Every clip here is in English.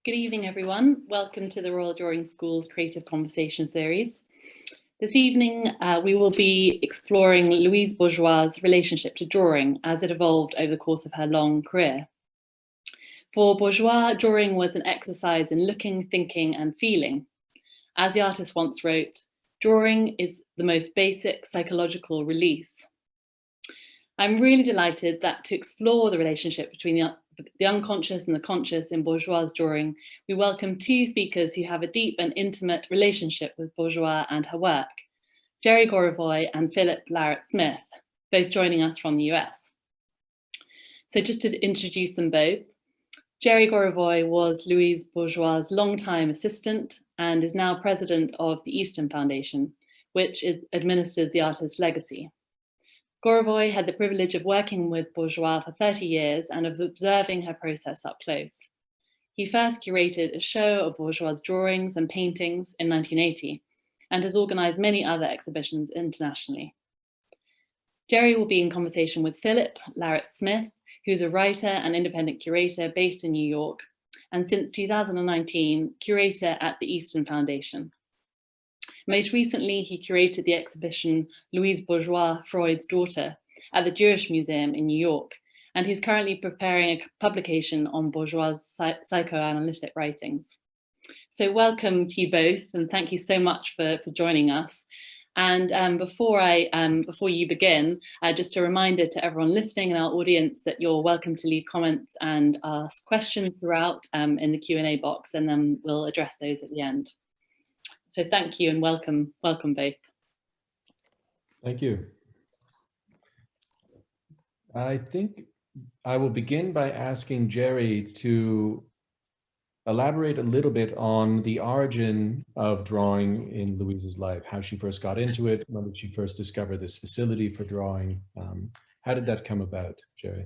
Good evening, everyone. Welcome to the Royal Drawing School's Creative Conversation series. This evening, we will be exploring Louise Bourgeois' relationship to drawing as it evolved over the course of her long career. For Bourgeois, drawing was an exercise in looking, thinking, and feeling. As the artist once wrote, drawing is the most basic psychological release. I'm really delighted that to explore the relationship between the unconscious and the conscious in Bourgeois' drawing, we welcome two speakers who have a deep and intimate relationship with Bourgeois and her work, Jerry Gorovoy and Philip Larratt-Smith, both joining us from the US. So just to introduce them both, Jerry Gorovoy was Louise Bourgeois' longtime assistant and is now president of the Easton Foundation, which administers the artist's legacy. Gorovoy had the privilege of working with Bourgeois for 30 years and of observing her process up close. He first curated a show of Bourgeois' drawings and paintings in 1980 and has organized many other exhibitions internationally. Jerry will be in conversation with Philip Larratt-Smith, who is a writer and independent curator based in New York, and since 2019, curator at the Easton Foundation. Most recently, he curated the exhibition Louise Bourgeois, Freud's Daughter at the Jewish Museum in New York, and he's currently preparing a publication on Bourgeois' psychoanalytic writings. So welcome to you both, and thank you so much for joining us. And before you begin, just a reminder to everyone listening in our audience that you're welcome to leave comments and ask questions throughout in the Q&A box, and then we'll address those at the end. So thank you and welcome both. Thank you. I think I will begin by asking Jerry to elaborate a little bit on the origin of drawing in Louise's life, how she first got into it, when did she first discover this facility for drawing? How did that come about, Jerry?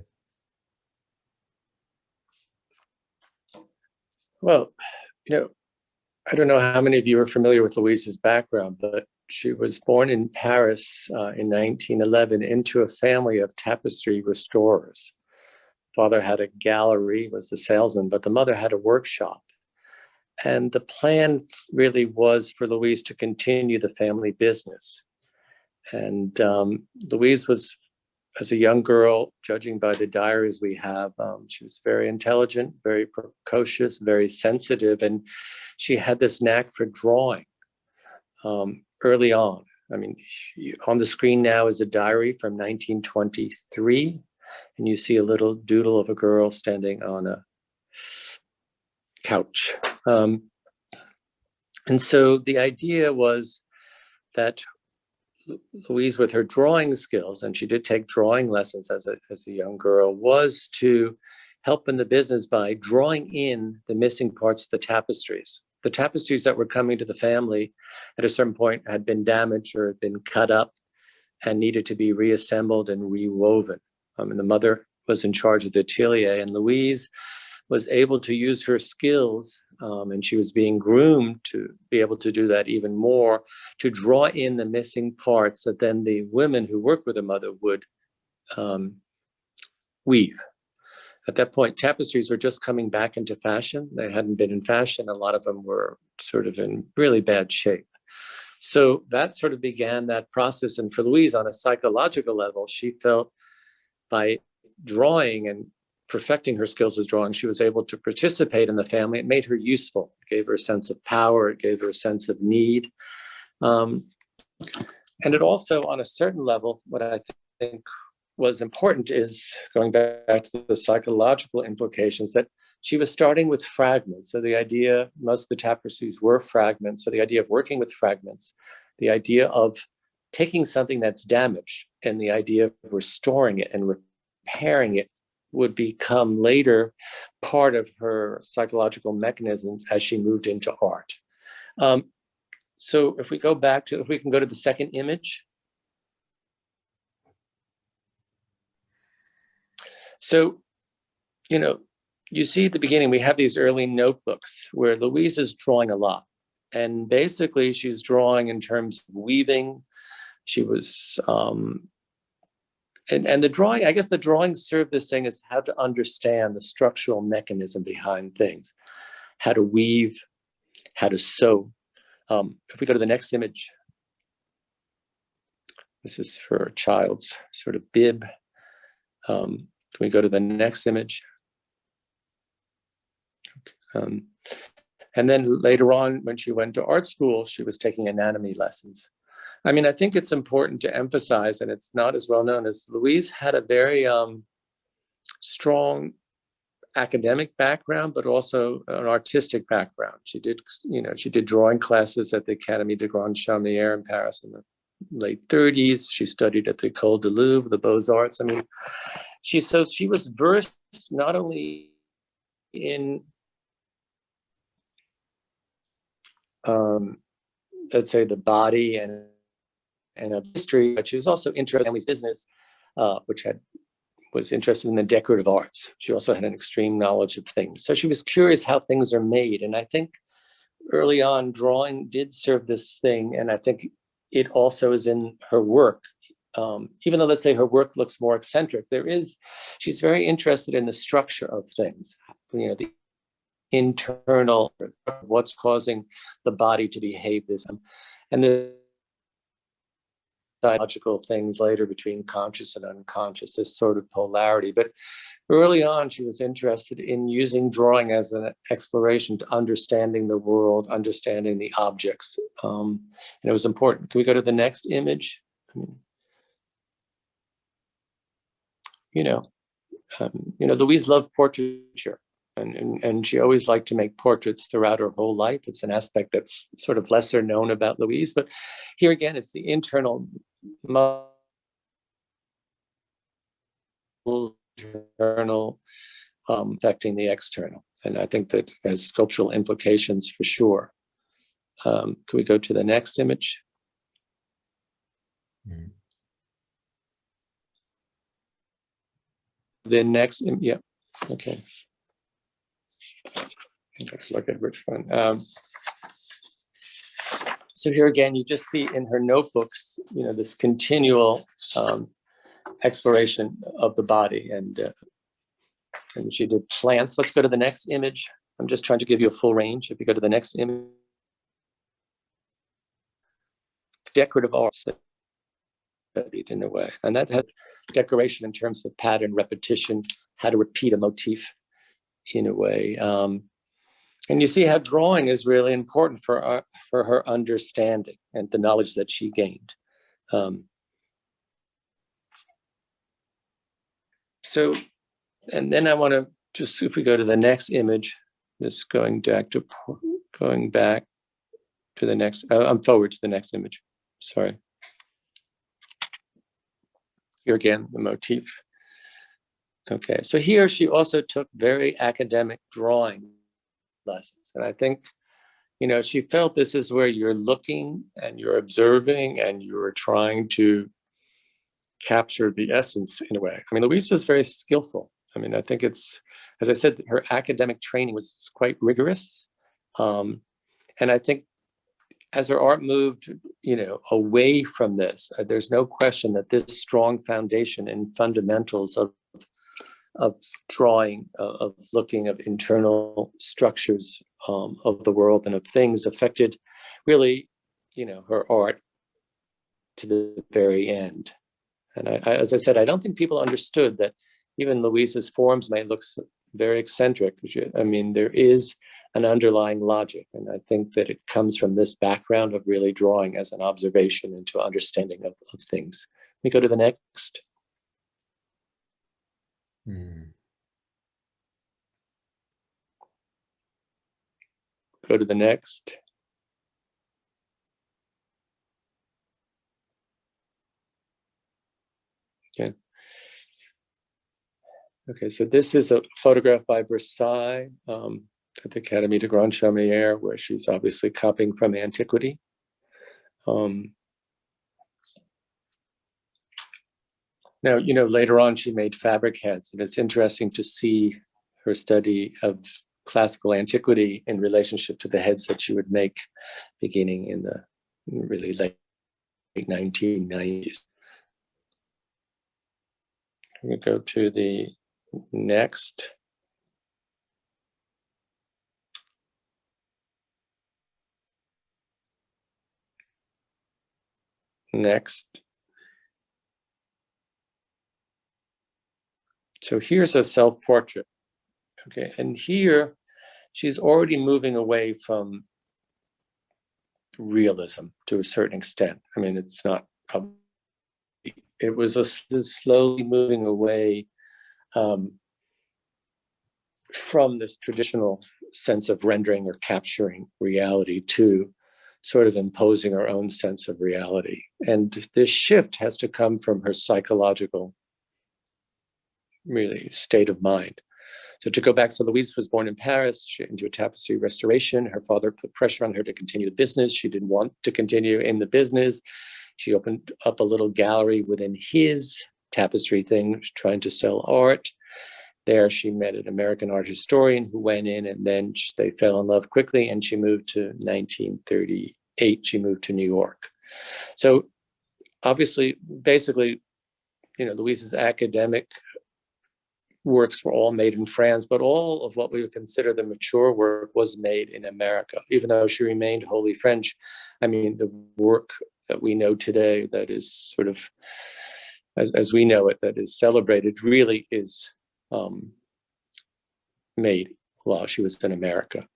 Well, I don't know how many of you are familiar with Louise's background, but she was born in Paris in 1911 into a family of tapestry restorers. Father had a gallery, was a salesman, but the mother had a workshop. And the plan really was for Louise to continue the family business. And Louise was, as a young girl, judging by the diaries we have, she was very intelligent, very precocious, very sensitive, and she had this knack for drawing early on. I mean, on the screen now is a diary from 1923, and you see a little doodle of a girl standing on a couch. And so the idea was that Louise, with her drawing skills, and she did take drawing lessons as a young girl, was to help in the business by drawing in the missing parts of the tapestries. The tapestries that were coming to the family at a certain point had been damaged or had been cut up and needed to be reassembled and rewoven. And the mother was in charge of the atelier, and Louise was able to use her skills, and she was being groomed to be able to do that even more, to draw in the missing parts that then the women who worked with the mother would weave. At that point, tapestries were just coming back into fashion. They hadn't been in fashion. A lot of them were sort of in really bad shape. So that sort of began that process. And for Louise, on a psychological level, she felt by drawing and perfecting her skills as drawing, she was able to participate in the family. It made her useful. It gave her a sense of power. It gave her a sense of need. And it also, on a certain level, what I think was important is going back to the psychological implications, that she was starting with fragments. So the idea, most of the tapestries were fragments. So the idea of working with fragments, the idea of taking something that's damaged and the idea of restoring it and repairing it would become later part of her psychological mechanisms as she moved into art. So if we can go to the second image. So, you see at the beginning, we have these early notebooks where Louise is drawing a lot. And basically she's drawing in terms of weaving. She was, and the drawing, I guess the drawing served this thing as how to understand the structural mechanism behind things. how to weave, how to sew. If we go to the next image, this is for a child's sort of bib. Can we go to the next image? And then later on, when she went to art school, she was taking anatomy lessons. I mean, I think it's important to emphasize, and it's not as well known, as Louise had a very strong academic background, but also an artistic background. She did, she did drawing classes at the Académie de Grande Chaumière in Paris in the late 30s. She studied at the École du Louvre, the Beaux-Arts. I mean, she was versed not only in let's say the body and of history, but she was also interested in family's business, which was interested in the decorative arts. She also had an extreme knowledge of things. So she was curious how things are made. And I think early on, drawing did serve this thing. And I think it also is in her work. Even though, let's say, her work looks more eccentric, she's very interested in the structure of things, the internal, what's causing the body to behave this, and the psychological things later between conscious and unconscious, this sort of polarity. But early on, she was interested in using drawing as an exploration to understanding the world, understanding the objects, and it was important. Can we go to the next image? Louise loved portraiture. And she always liked to make portraits throughout her whole life. It's an aspect that's sort of lesser known about Louise, but here again, it's the internal affecting the external. And I think that has sculptural implications for sure. Can we go to the next image? Mm. The next, yeah, okay. Let's look at which one. So here again, you just see in her notebooks, this continual exploration of the body, and she did plants. Let's go to the next image. I'm just trying to give you a full range. If you go to the next image, decorative arts studied in a way, and that had decoration in terms of pattern, repetition, how to repeat a motif in a way. And you see how drawing is really important for her understanding and the knowledge that she gained. So, and then I want to just, if we go to the next image, just going back to the next, I'm forward to the next image, sorry. Here again, the motif. Okay, so here she also took very academic drawing lessons. And I think, she felt this is where you're looking and you're observing and you're trying to capture the essence in a way. I mean, Louise was very skillful. I mean, I think it's, as I said, her academic training was quite rigorous. And I think as her art moved, away from this, there's no question that this strong foundation and fundamentals of drawing, of looking of internal structures of the world and of things affected really, her art to the very end. And as I said, I don't think people understood that even Louise's forms may look very eccentric. I mean, there is an underlying logic. And I think that it comes from this background of really drawing as an observation into understanding of things. Let me go to the next. Go to the next. Okay. Okay, so this is a photograph by Versailles at the Académie de Grande Chaumière, where she's obviously copying from antiquity. Now, later on she made fabric heads, and it's interesting to see her study of classical antiquity in relationship to the heads that she would make beginning in the really late 1990s. We go to the next. Next. So here's a self-portrait. Okay, and here she's already moving away from realism to a certain extent. I mean, it's not, it was a slowly moving away from this traditional sense of rendering or capturing reality to sort of imposing our own sense of reality. And this shift has to come from her psychological, really, state of mind. So to go back, so Louise was born in Paris into a tapestry restoration. Her father put pressure on her to continue the business. She didn't want to continue in the business. She opened up a little gallery within his tapestry thing, trying to sell art. There she met an American art historian who went in, and then they fell in love quickly, and she moved to 1938. She moved to New York. So obviously, basically, you know, Louise's academic works were all made in France, but all of what we would consider the mature work was made in America, even though she remained wholly French. I mean, the work that we know today that is sort of, as we know it, that is celebrated, really is made while she was in America.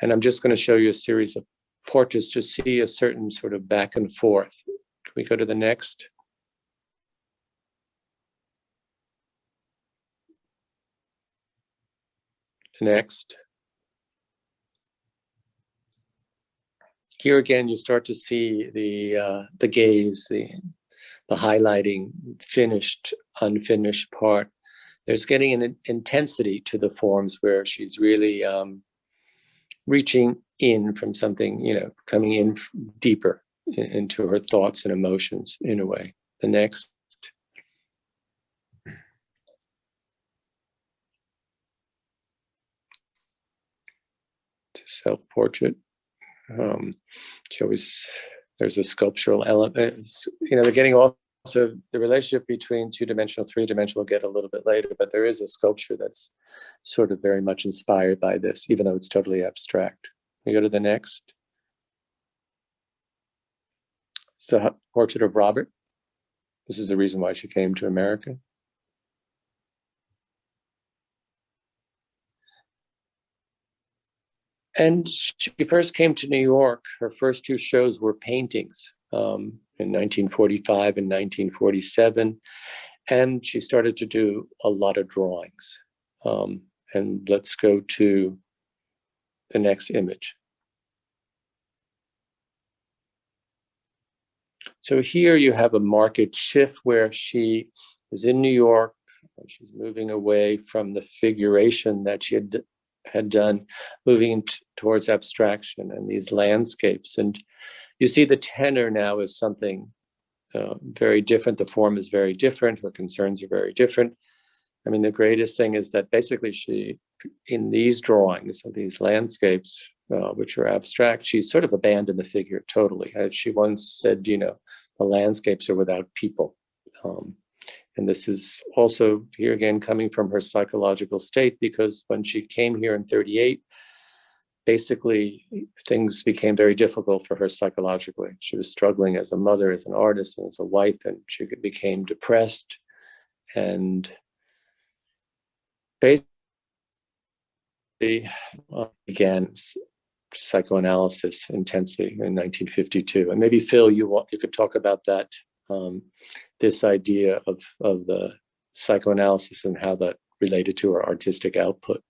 And I'm just going to show you a series of portraits to see a certain sort of back and forth. Can we go to the next? Next. Here again, you start to see the gaze, the highlighting, finished, unfinished part. There's getting an intensity to the forms where she's really reaching in from something, you know, coming in deeper into her thoughts and emotions in a way. The next. Self-portrait. She always, there's a sculptural element. You know, they're getting also the relationship between two-dimensional, three-dimensional we'll get a little bit later, but there is a sculpture that's sort of very much inspired by this, even though it's totally abstract. We go to the next. So, portrait of Robert. This is the reason why she came to America. And she first came to New York. Her first two shows were paintings in 1945 and 1947. And she started to do a lot of drawings. And let's go to the next image. So here you have a marked shift where she is in New York. She's moving away from the figuration that she had done, moving towards abstraction and these landscapes. And you see the tenor now is something very different. The form is very different. Her concerns are very different. I mean, the greatest thing is that basically she, in these drawings of these landscapes, which are abstract, she's sort of abandoned the figure totally. As she once said, you know, the landscapes are without people. And this is also, here again, coming from her psychological state, because when she came here in 38, basically things became very difficult for her psychologically. She was struggling as a mother, as an artist, and as a wife, and she became depressed. And basically began psychoanalysis intensely in 1952. And maybe Phil, you could talk about that, this idea of the psychoanalysis and how that related to her artistic output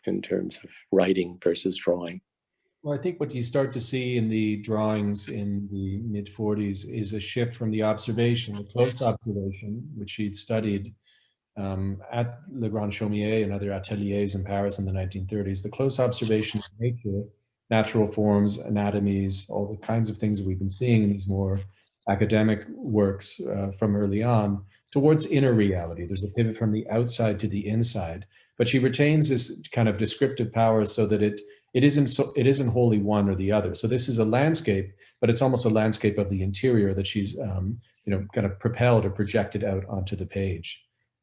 in terms of writing versus drawing. Well, I think what you start to see in the drawings in the mid-40s is a shift from the observation, the close observation, which she'd studied at Le Grand Chaumier and other ateliers in Paris in the 1930s, the close observation of nature, natural forms, anatomies, all the kinds of things that we've been seeing in these more academic works from early on, towards inner reality. There's a pivot from the outside to the inside, but she retains this kind of descriptive power so that it isn't wholly one or the other. So this is a landscape, but it's almost a landscape of the interior that she's kind of propelled or projected out onto the page.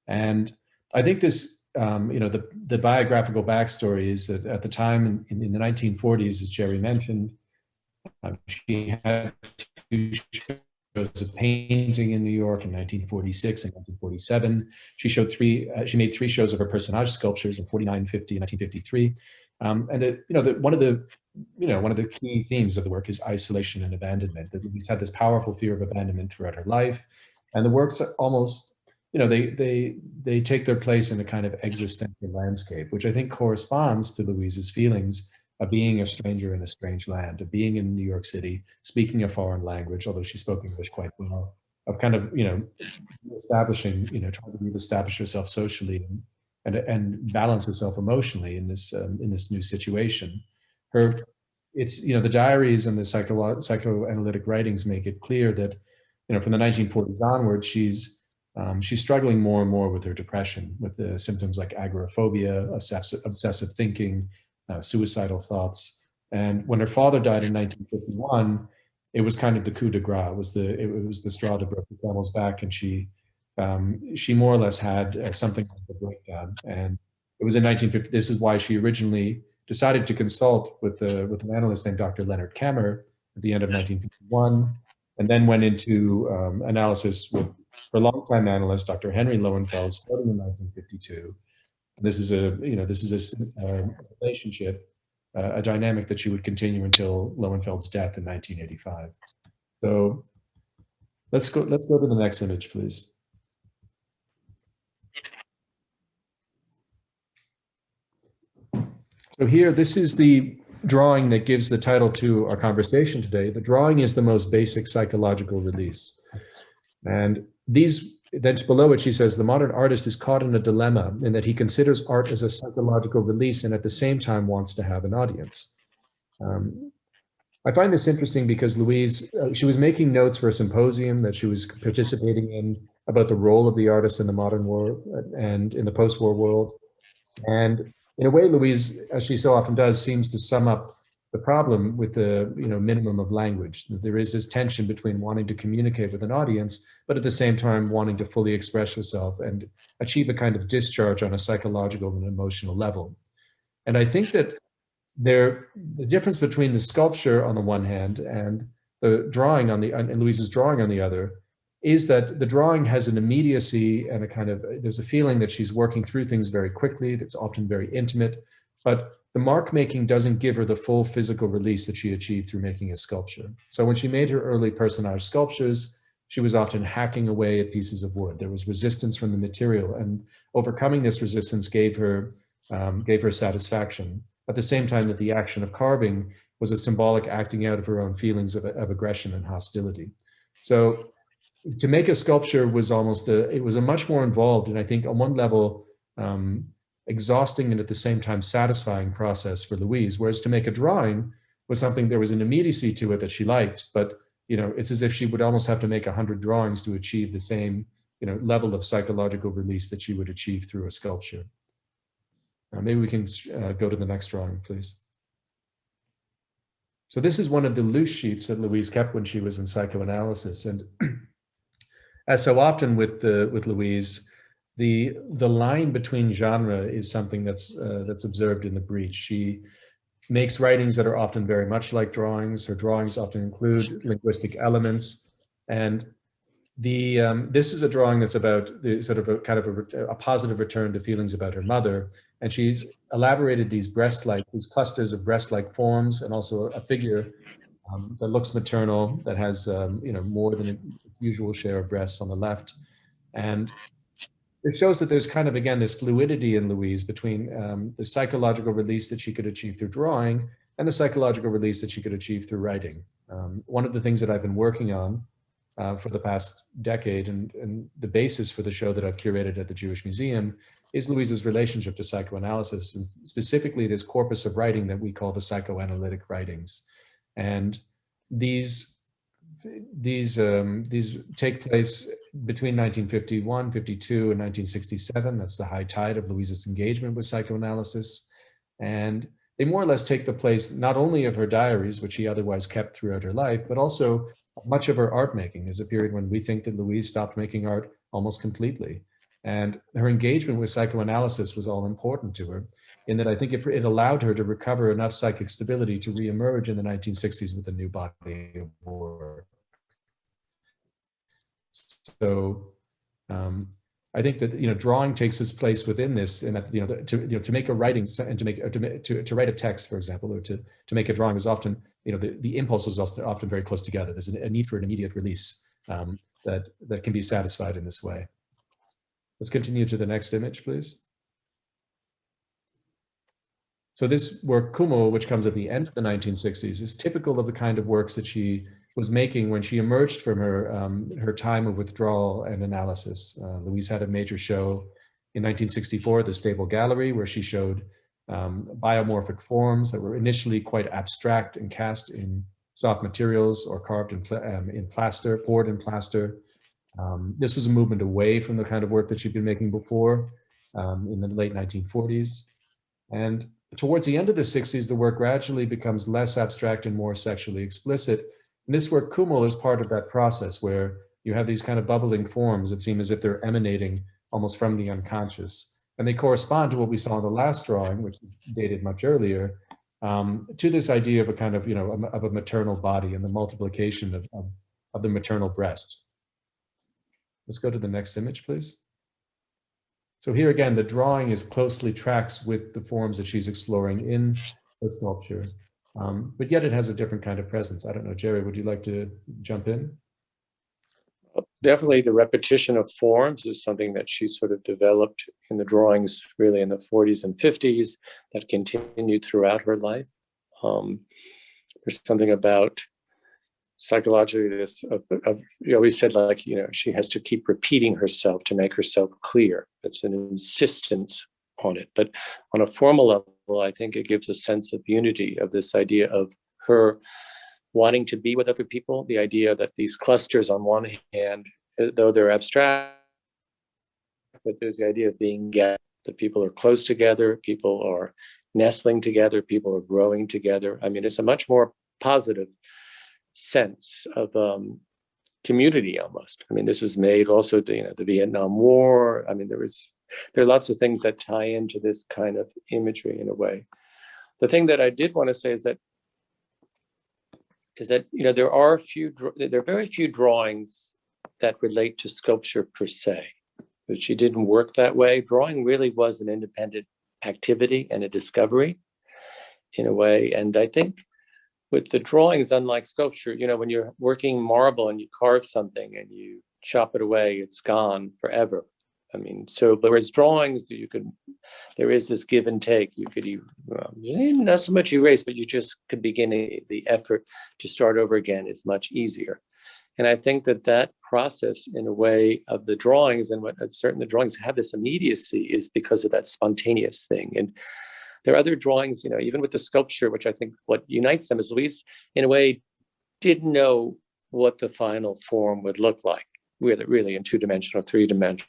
And I think this, the biographical backstory is that at the time in the 1940s, as Jerry mentioned, she had two shows of painting in New York in 1946 and 1947. She made three shows of her personage sculptures in 49, 50, and 1953. One of the key themes of the work is isolation and abandonment. That Louise had this powerful fear of abandonment throughout her life, and the works are almost, they take their place in a kind of existential landscape, which I think corresponds to Louise's feelings of being a stranger in a strange land, of being in New York City, speaking a foreign language, although she spoke English quite well, of kind of, establishing, trying to reestablish herself socially and balance herself emotionally in this new situation. The diaries and the psychoanalytic writings make it clear that, from the 1940s onward, she's struggling more and more with her depression, with the symptoms like agoraphobia, obsessive thinking, suicidal thoughts. And when her father died in 1951, it was kind of the coup de grace. It was the straw that broke the camel's back, and she more or less had something like a breakdown. And it was in 1950. This is why she originally decided to consult with an analyst named Dr. Leonard Kammer at the end of 1951, and then went into analysis with her longtime analyst, Dr. Henry Lowenfeld, starting in 1952. This is a relationship, a dynamic that she would continue until Lowenfeld's death in 1985. So let's go to the next image, please. So here, this is the drawing that gives the title to our conversation today. The drawing is the most basic psychological release. And then below it, she says, the modern artist is caught in a dilemma in that he considers art as a psychological release and at the same time wants to have an audience. I find this interesting because Louise, she was making notes for a symposium that she was participating in about the role of the artist in the modern world and in the post-war world. And in a way, Louise, as she so often does, seems to sum up the problem with the minimum of language. There is this tension between wanting to communicate with an audience, but at the same time wanting to fully express yourself and achieve a kind of discharge on a psychological and emotional level. And I think that the difference between the sculpture on the one hand and the drawing and Louise's drawing on the other is that the drawing has an immediacy and there's a feeling that she's working through things very quickly, that's often very intimate, but the mark making doesn't give her the full physical release that she achieved through making a sculpture. So when she made her early personage sculptures, she was often hacking away at pieces of wood. There was resistance from the material, and overcoming this resistance gave her satisfaction. At the same time that the action of carving was a symbolic acting out of her own feelings of aggression and hostility. So to make a sculpture was it was a much more involved, and I think on one level, exhausting and at the same time satisfying process for Louise, whereas to make a drawing was something, there was an immediacy to it that she liked, but it's as if she would almost have to make 100 drawings to achieve the same level of psychological release that she would achieve through a sculpture. Maybe we can go to the next drawing, please. So this is one of the loose sheets that Louise kept when she was in psychoanalysis, and as so often with Louise, the line between genre is something that's observed in the breach. She makes writings that are often very much like drawings. Her drawings often include linguistic elements, and this is a drawing that's about the sort of a positive return to feelings about her mother, and she's elaborated these clusters of breast-like forms, and also a figure that looks maternal, that has more than a usual share of breasts on the left. And it shows that there's again, this fluidity in Louise between the psychological release that she could achieve through drawing and the psychological release that she could achieve through writing. One of the things that I've been working on for the past decade, and the basis for the show that I've curated at the Jewish Museum, is Louise's relationship to psychoanalysis, and specifically this corpus of writing that we call the psychoanalytic writings. And these take place between 1951, 52, and 1967. That's the high tide of Louise's engagement with psychoanalysis. And they more or less take the place not only of her diaries, which she otherwise kept throughout her life, but also much of her art making. There's a period when we think that Louise stopped making art almost completely. And her engagement with psychoanalysis was all important to her, in that I think it allowed her to recover enough psychic stability to reemerge in the 1960s with a new body of work. so I think that, drawing takes its place within this, and that, to make a writing and to write a text, for example, or to make a drawing is often, the impulse is often very close together. There's a need for an immediate release that can be satisfied in this way. Let's continue to the next image, please. So this work, Kumo, which comes at the end of the 1960s, is typical of the kind of works that she was making when she emerged from her time of withdrawal and analysis. Louise had a major show in 1964 at the Stable Gallery, where she showed biomorphic forms that were initially quite abstract and cast in soft materials or carved in plaster, poured in plaster. This was a movement away from the kind of work that she'd been making before in the late 1940s. And towards the end of the 60s, the work gradually becomes less abstract and more sexually explicit. And this work, Kumo, is part of that process where you have these kind of bubbling forms that seem as if they're emanating almost from the unconscious. And they correspond to what we saw in the last drawing, which is dated much earlier, to this idea of a kind of, of a maternal body and the multiplication of the maternal breast. Let's go to the next image, please. So here again, the drawing is closely tracks with the forms that she's exploring in the sculpture. But yet it has a different kind of presence. I don't know, Jerry, would you like to jump in? Definitely the repetition of forms is something that she sort of developed in the drawings really in the 40s and 50s that continued throughout her life. There's something about psychologically this, you always said, like, she has to keep repeating herself to make herself clear. It's an insistence on it. But on a formal level, I think it gives a sense of unity, of this idea of her wanting to be with other people, the idea that these clusters on one hand, though they're abstract, but there's the idea of being together, that people are close together, people are nestling together, people are growing together. I mean, it's a much more positive sense of community almost. I mean, this was made also, the Vietnam War. I mean, there are lots of things that tie into this kind of imagery in a way. The thing that I did want to say is that there are very few drawings that relate to sculpture per se, but she didn't work that way. Drawing really was an independent activity and a discovery in a way. And I think with the drawings, unlike sculpture, when you're working marble and you carve something and you chop it away, it's gone forever. I mean, so whereas drawings, there is this give and take. You could not so much erase, but you just could begin the effort to start over again is much easier. And I think that process, in a way, of the drawings and what the drawings have this immediacy is because of that spontaneous thing. And there are other drawings, even with the sculpture, which I think what unites them is Louise, in a way, didn't know what the final form would look like, really in two-dimensional, three-dimensional.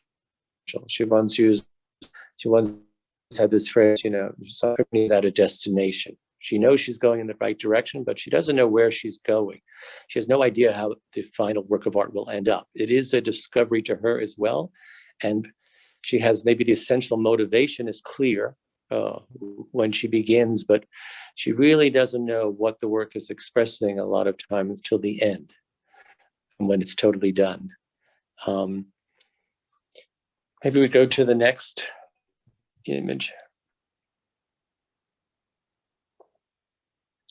She once had this phrase, something at a destination. She knows she's going in the right direction, but she doesn't know where she's going. She has no idea how the final work of art will end up. It is a discovery to her as well. And she has maybe the essential motivation is clear when she begins, but she really doesn't know what the work is expressing a lot of times till the end and when it's totally done. Maybe we go to the next image.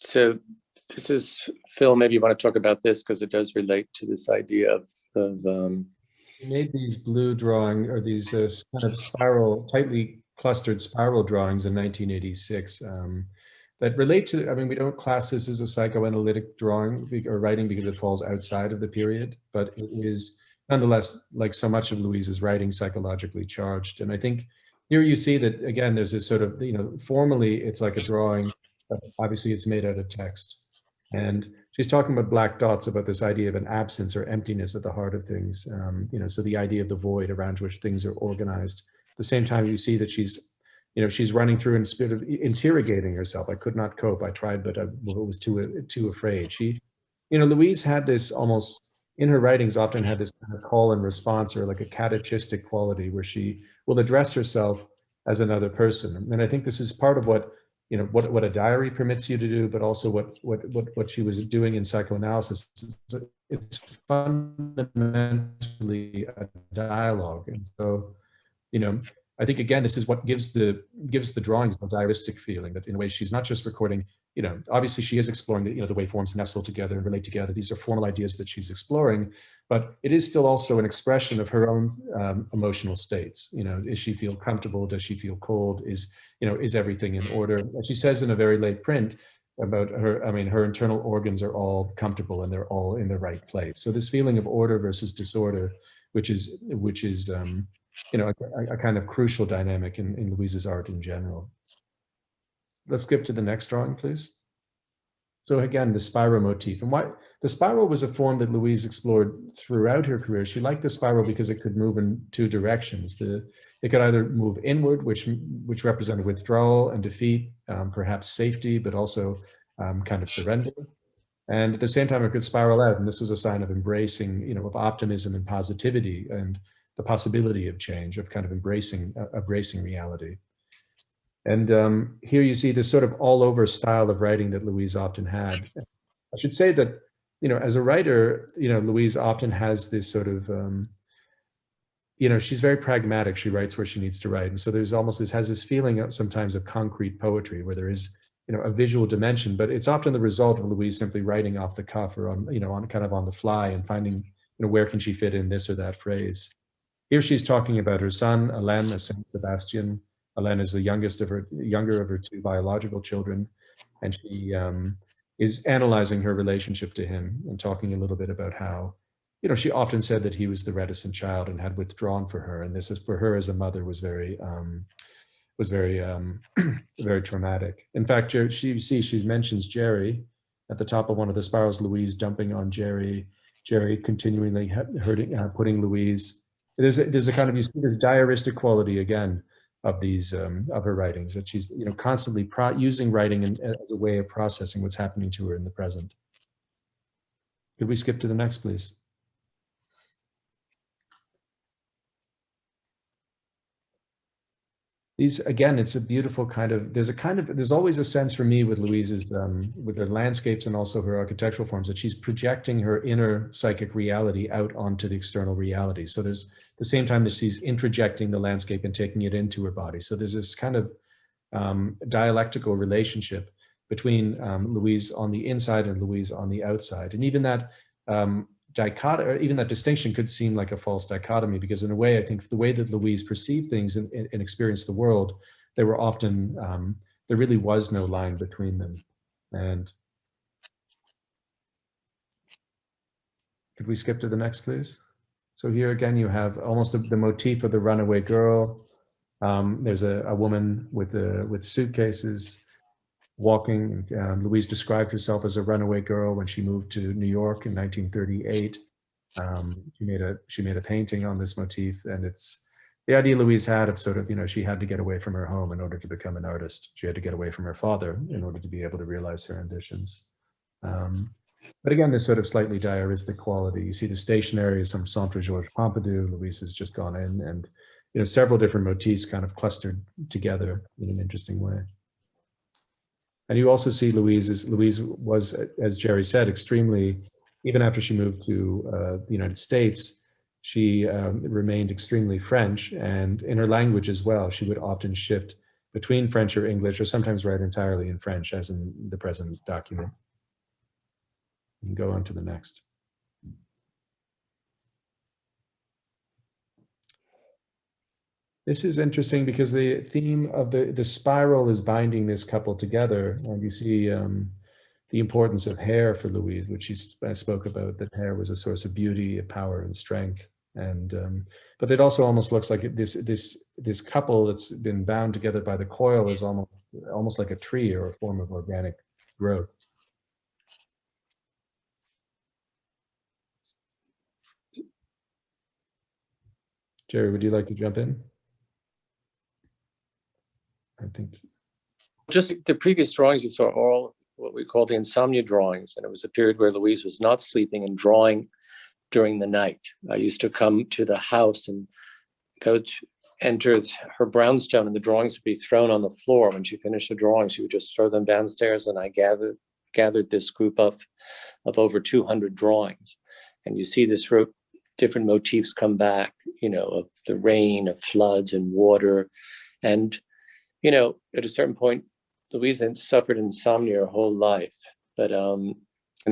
So this is, Phil, maybe you want to talk about this because it does relate to this idea of We made these blue drawing, or these kind of tightly clustered spiral drawings in 1986 that relate to, I mean, we don't class this as a psychoanalytic drawing or writing because it falls outside of the period, but it is nonetheless, like so much of Louise's writing, psychologically charged. And I think here you see that, again, there's this sort of, formally it's like a drawing, but obviously it's made out of text. And she's talking about black dots, about this idea of an absence or emptiness at the heart of things. So the idea of the void around which things are organized. At the same time, you see that she's running through and sort of interrogating herself. I could not cope. I tried, but I was too afraid. Louise had this almost, in her writings, often had this kind of call and response, or like a catechistic quality where she will address herself as another person. And I think this is part of what what a diary permits you to do, but also what she was doing in psychoanalysis. It's fundamentally a dialogue. And so, I think, again, this is what gives the drawings the diaristic feeling, that in a way she's not just recording, obviously she is exploring the way forms nestle together and relate together. These are formal ideas that she's exploring, but it is still also an expression of her own emotional states. Does she feel comfortable? Does she feel cold? Is everything in order? As she says in a very late print about her, her internal organs are all comfortable and they're all in the right place. So this feeling of order versus disorder, which is a kind of crucial dynamic in Louise's art in general. Let's skip to the next drawing, please. So again, the spiral motif. And why the spiral was a form that Louise explored throughout her career. She liked the spiral because it could move in two directions. It could either move inward, which represented withdrawal and defeat, perhaps safety, but also kind of surrender. And at the same time, it could spiral out. And this was a sign of embracing, of optimism and positivity and the possibility of change, of kind of embracing reality. And here you see this sort of all over style of writing that Louise often had. I should say that, as a writer, Louise often has this sort of, she's very pragmatic. She writes where she needs to write. And so there's almost has this feeling sometimes of concrete poetry where there is, a visual dimension, but it's often the result of Louise simply writing off the cuff or on kind of on the fly and finding, where can she fit in this or that phrase. Here she's talking about her son, Alain, a Saint Sebastian. Alain is the younger of her two biological children, and she is analyzing her relationship to him and talking a little bit about how, she often said that he was the reticent child and had withdrawn for her, and this is for her as a mother was very very traumatic. In fact, she mentions Jerry at the top of one of the spirals. Louise dumping on Jerry continually putting Louise. There's a kind of, you see this diaristic quality again of these of her writings, that she's constantly using writing as a way of processing what's happening to her in the present. Could we skip to the next, please? These, again, it's a beautiful kind of, there's always a sense for me with Louise's, with her landscapes and also her architectural forms, that she's projecting her inner psychic reality out onto the external reality. So there's the same time that she's introjecting the landscape and taking it into her body. So there's this kind of dialectical relationship between Louise on the inside and Louise on the outside. And even that dichotomy, or even that distinction, could seem like a false dichotomy, because in a way, I think the way that Louise perceived things and experienced the world, they were often, there really was no line between them. And could we skip to the next, please? So here again, you have almost the motif of the runaway girl. There's a woman with suitcases walking. Louise described herself as a runaway girl when she moved to New York in 1938. She made a painting on this motif, and it's the idea Louise had of sort of, she had to get away from her home in order to become an artist. She had to get away from her father in order to be able to realize her ambitions. But again, this sort of slightly diaristic quality. You see the stationery, some Centre Georges Pompidou. Louise has just gone in, and several different motifs kind of clustered together in an interesting way. And you also see Louise was, as Jerry said, extremely, even after she moved to the United States, she remained extremely French, and in her language as well. She would often shift between French or English, or sometimes write entirely in French, as in the present document. You can go on to the next. This is interesting because the theme of the spiral is binding this couple together. And you see the importance of hair for Louise, which I spoke about, that hair was a source of beauty, power, and strength. And but it also almost looks like this couple that's been bound together by the coil is almost like a tree or a form of organic growth. Jerry, would you like to jump in? I think. Just the previous drawings you saw are all what we call the insomnia drawings. And it was a period where Louise was not sleeping and drawing during the night. I used to come to the house and go enter her brownstone, and the drawings would be thrown on the floor. When she finished the drawing, she would just throw them downstairs, and I gathered this group of over 200 drawings. And you see this different motifs come back, of the rain, of floods and water. And, at a certain point, Louise suffered insomnia her whole life. But in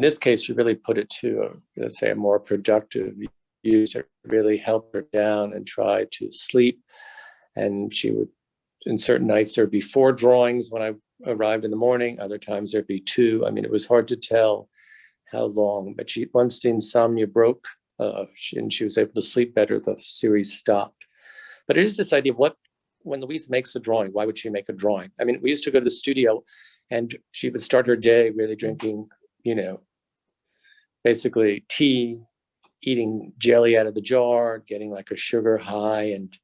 this case, she really put it to, let's say, a more productive use. It really helped her down and try to sleep. And she would, in certain nights, there'd be 4 drawings when I arrived in the morning. Other times there'd be 2. I mean, it was hard to tell how long. But once the insomnia broke, and she was able to sleep better, the series stopped. But it is this idea of when Louise makes a drawing, why would she make a drawing? I mean, we used to go to the studio, and she would start her day really drinking, basically tea, eating jelly out of the jar, getting like a sugar high, and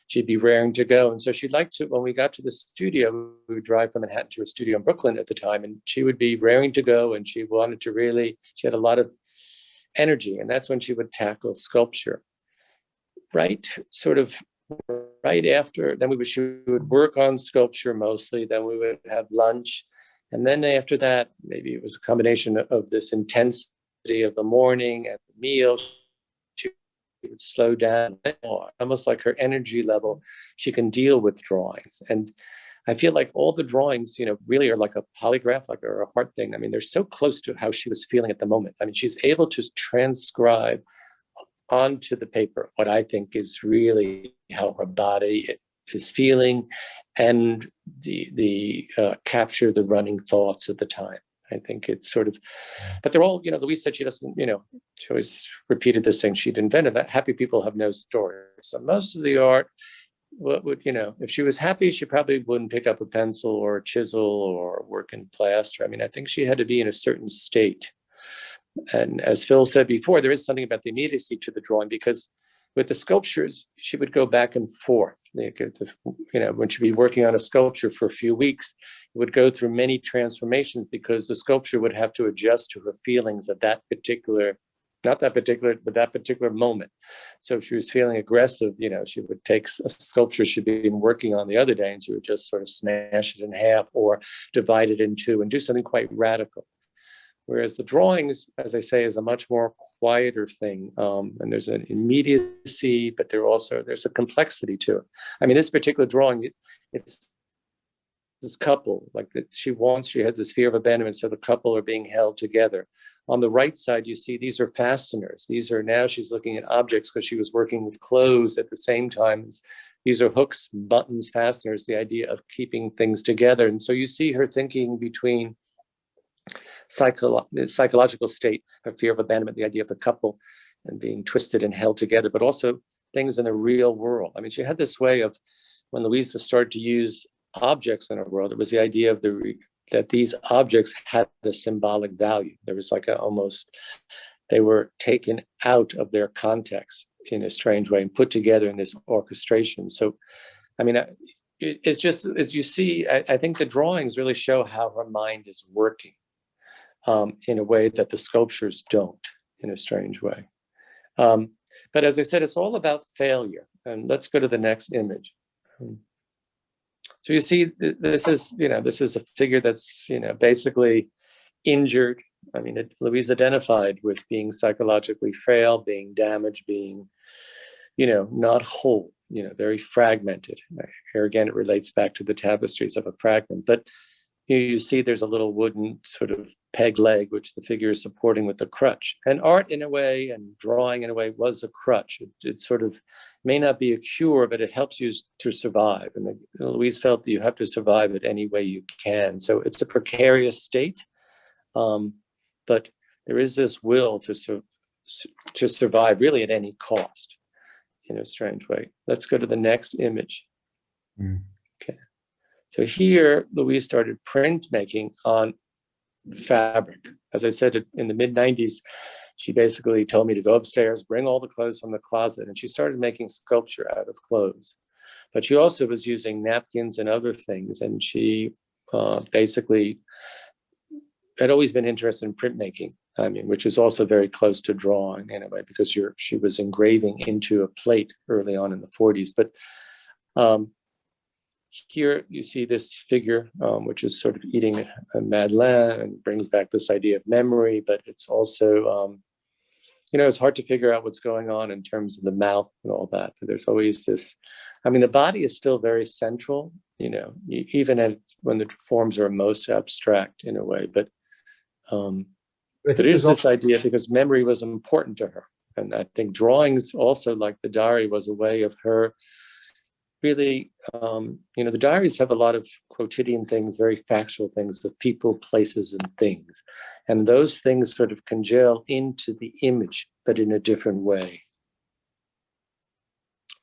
she'd be raring to go. And so she'd like to, when we got to the studio, we would drive from Manhattan to a studio in Brooklyn at the time, and she would be raring to go, and she wanted to she had a lot of energy, and that's when she would tackle sculpture. Right after, then she would work on sculpture mostly, then we would have lunch, and then after that, maybe it was a combination of this intensity of the morning and the meal, she would slow down, almost like her energy level, she can deal with drawings. And I feel like all the drawings, really are like a polygraph, or a heart thing. I mean, they're so close to how she was feeling at the moment. I mean, she's able to transcribe onto the paper what I think is really how her body is feeling, and the capture the running thoughts at the time. I think it's sort of, but they're all, Louise said she doesn't, she always repeated this thing she'd invented, that happy people have no story. So most of the art, if she was happy, she probably wouldn't pick up a pencil or a chisel or work in plaster. I mean, I think she had to be in a certain state. And as Phil said before, there is something about the immediacy to the drawing, because with the sculptures, she would go back and forth. When she'd be working on a sculpture for a few weeks, it would go through many transformations, because the sculpture would have to adjust to her feelings at that particular, not that particular, but that particular moment. So if she was feeling aggressive, she would take a sculpture she'd been working on the other day, and she would just sort of smash it in half or divide it in 2 and do something quite radical. Whereas the drawings, as I say, is a much more quieter thing. And there's an immediacy, but there's a complexity to it. I mean, this particular drawing, it's this couple, like that she had this fear of abandonment, so the couple are being held together. On the right side, you see these are fasteners. Now she's looking at objects, because she was working with clothes at the same time. These are hooks, buttons, fasteners, the idea of keeping things together. And so you see her thinking between psychological state, her fear of abandonment, the idea of the couple and being twisted and held together, but also things in the real world. I mean, she had this way of, when Louise started to use objects in her world, it was the idea of that these objects had a symbolic value. There was like they were taken out of their context in a strange way and put together in this orchestration. So, I mean, it's just, as you see, I think the drawings really show how her mind is working. In a way that the sculptures don't, in a strange way. But as I said, it's all about failure. And let's go to the next image. So you see, this is a figure that's, basically injured. I mean, Louise identified with being psychologically frail, being damaged, being, not whole, very fragmented. Here again, it relates back to the tapestries of a fragment. But you see there's a little wooden sort of peg leg, which the figure is supporting with a crutch. And art, in a way, and drawing, in a way, was a crutch. It sort of may not be a cure, but it helps you to survive. And Louise felt that you have to survive it any way you can. So it's a precarious state, but there is this will to survive really at any cost, in a strange way. Let's go to the next image. Okay. So here, Louise started printmaking on fabric. As I said, in the mid-90s, she basically told me to go upstairs, bring all the clothes from the closet, and she started making sculpture out of clothes. But she also was using napkins and other things, and she basically had always been interested in printmaking, which is also very close to drawing in a way, because she was engraving into a plate early on in the 40s. But Here you see this figure, which is sort of eating a madeleine, and brings back this idea of memory, but it's also, it's hard to figure out what's going on in terms of the mouth and all that. But there's always this, the body is still very central, even when the forms are most abstract in a way, but there is this idea because memory was important to her. And I think drawings also, like the diary, was a way of her really, the diaries have a lot of quotidian things, very factual things of people, places, and things. And those things sort of congeal into the image, but in a different way.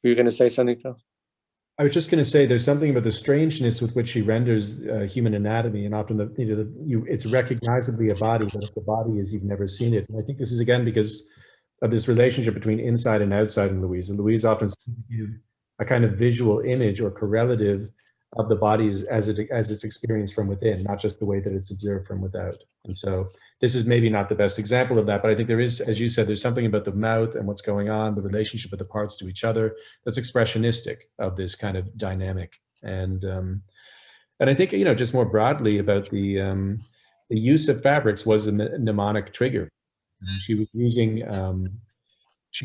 Were you going to say something, Phil? I was just going to say there's something about the strangeness with which she renders human anatomy, and often it's recognizably a body, but it's a body as you've never seen it. And I think this is again because of this relationship between inside and outside in Louise. And Louise often seems to give a kind of visual image or correlative of the body as it's experienced from within, not just the way that it's observed from without. And so this is maybe not the best example of that, but I think there is, as you said, there's something about the mouth and what's going on, the relationship of the parts to each other, that's expressionistic of this kind of dynamic. And I think, just more broadly about the use of fabrics was a mnemonic trigger. She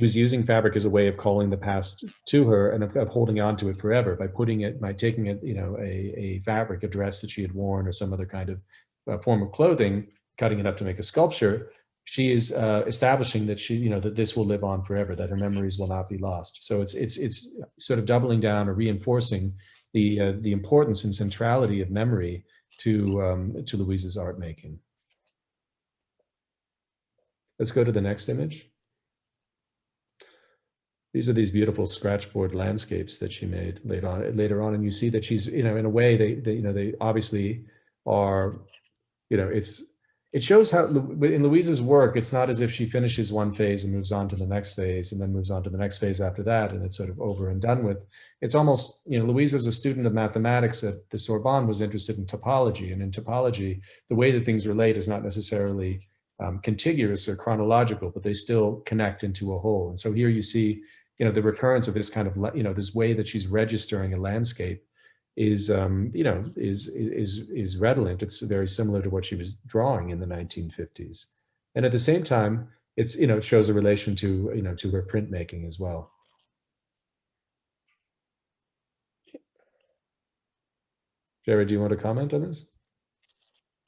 was using fabric as a way of calling the past to her and of holding on to it forever by taking it, a fabric, a dress that she had worn or some other kind of form of clothing, cutting it up to make a sculpture. She is establishing that that this will live on forever, that her memories will not be lost. So it's sort of doubling down or reinforcing the importance and centrality of memory to Louise's art making. Let's go to the next image. These are these beautiful scratchboard landscapes that she made later on, and you see that she's, in a way, they obviously are, it shows how in Louise's work, it's not as if she finishes one phase and moves on to the next phase and then moves on to the next phase after that, and it's sort of over and done with. It's almost, Louise, as a student of mathematics at the Sorbonne, was interested in topology, and in topology, the way that things relate is not necessarily contiguous or chronological, but they still connect into a whole. And so here you see, the recurrence of this kind of, this way that she's registering a landscape is redolent. It's very similar to what she was drawing in the 1950s. And at the same time, it's, it shows a relation to, to her printmaking as well. Jared, do you want to comment on this?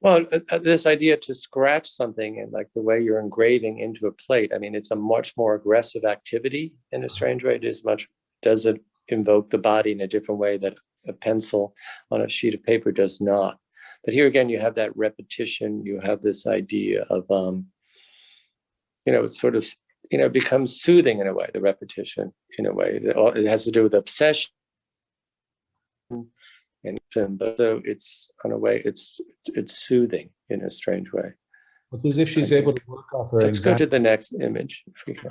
Well, this idea to scratch something and like the way you're engraving into a plate, it's a much more aggressive activity in a strange way. Does it invoke the body in a different way that a pencil on a sheet of paper does not? But here again, you have that repetition, you have this idea of, it's sort of, it becomes soothing in a way, the repetition in a way. It has to do with obsession. But so it's, in a way, it's soothing in a strange way. It's as if she's able to work off her. Let's go to the next image. If we can.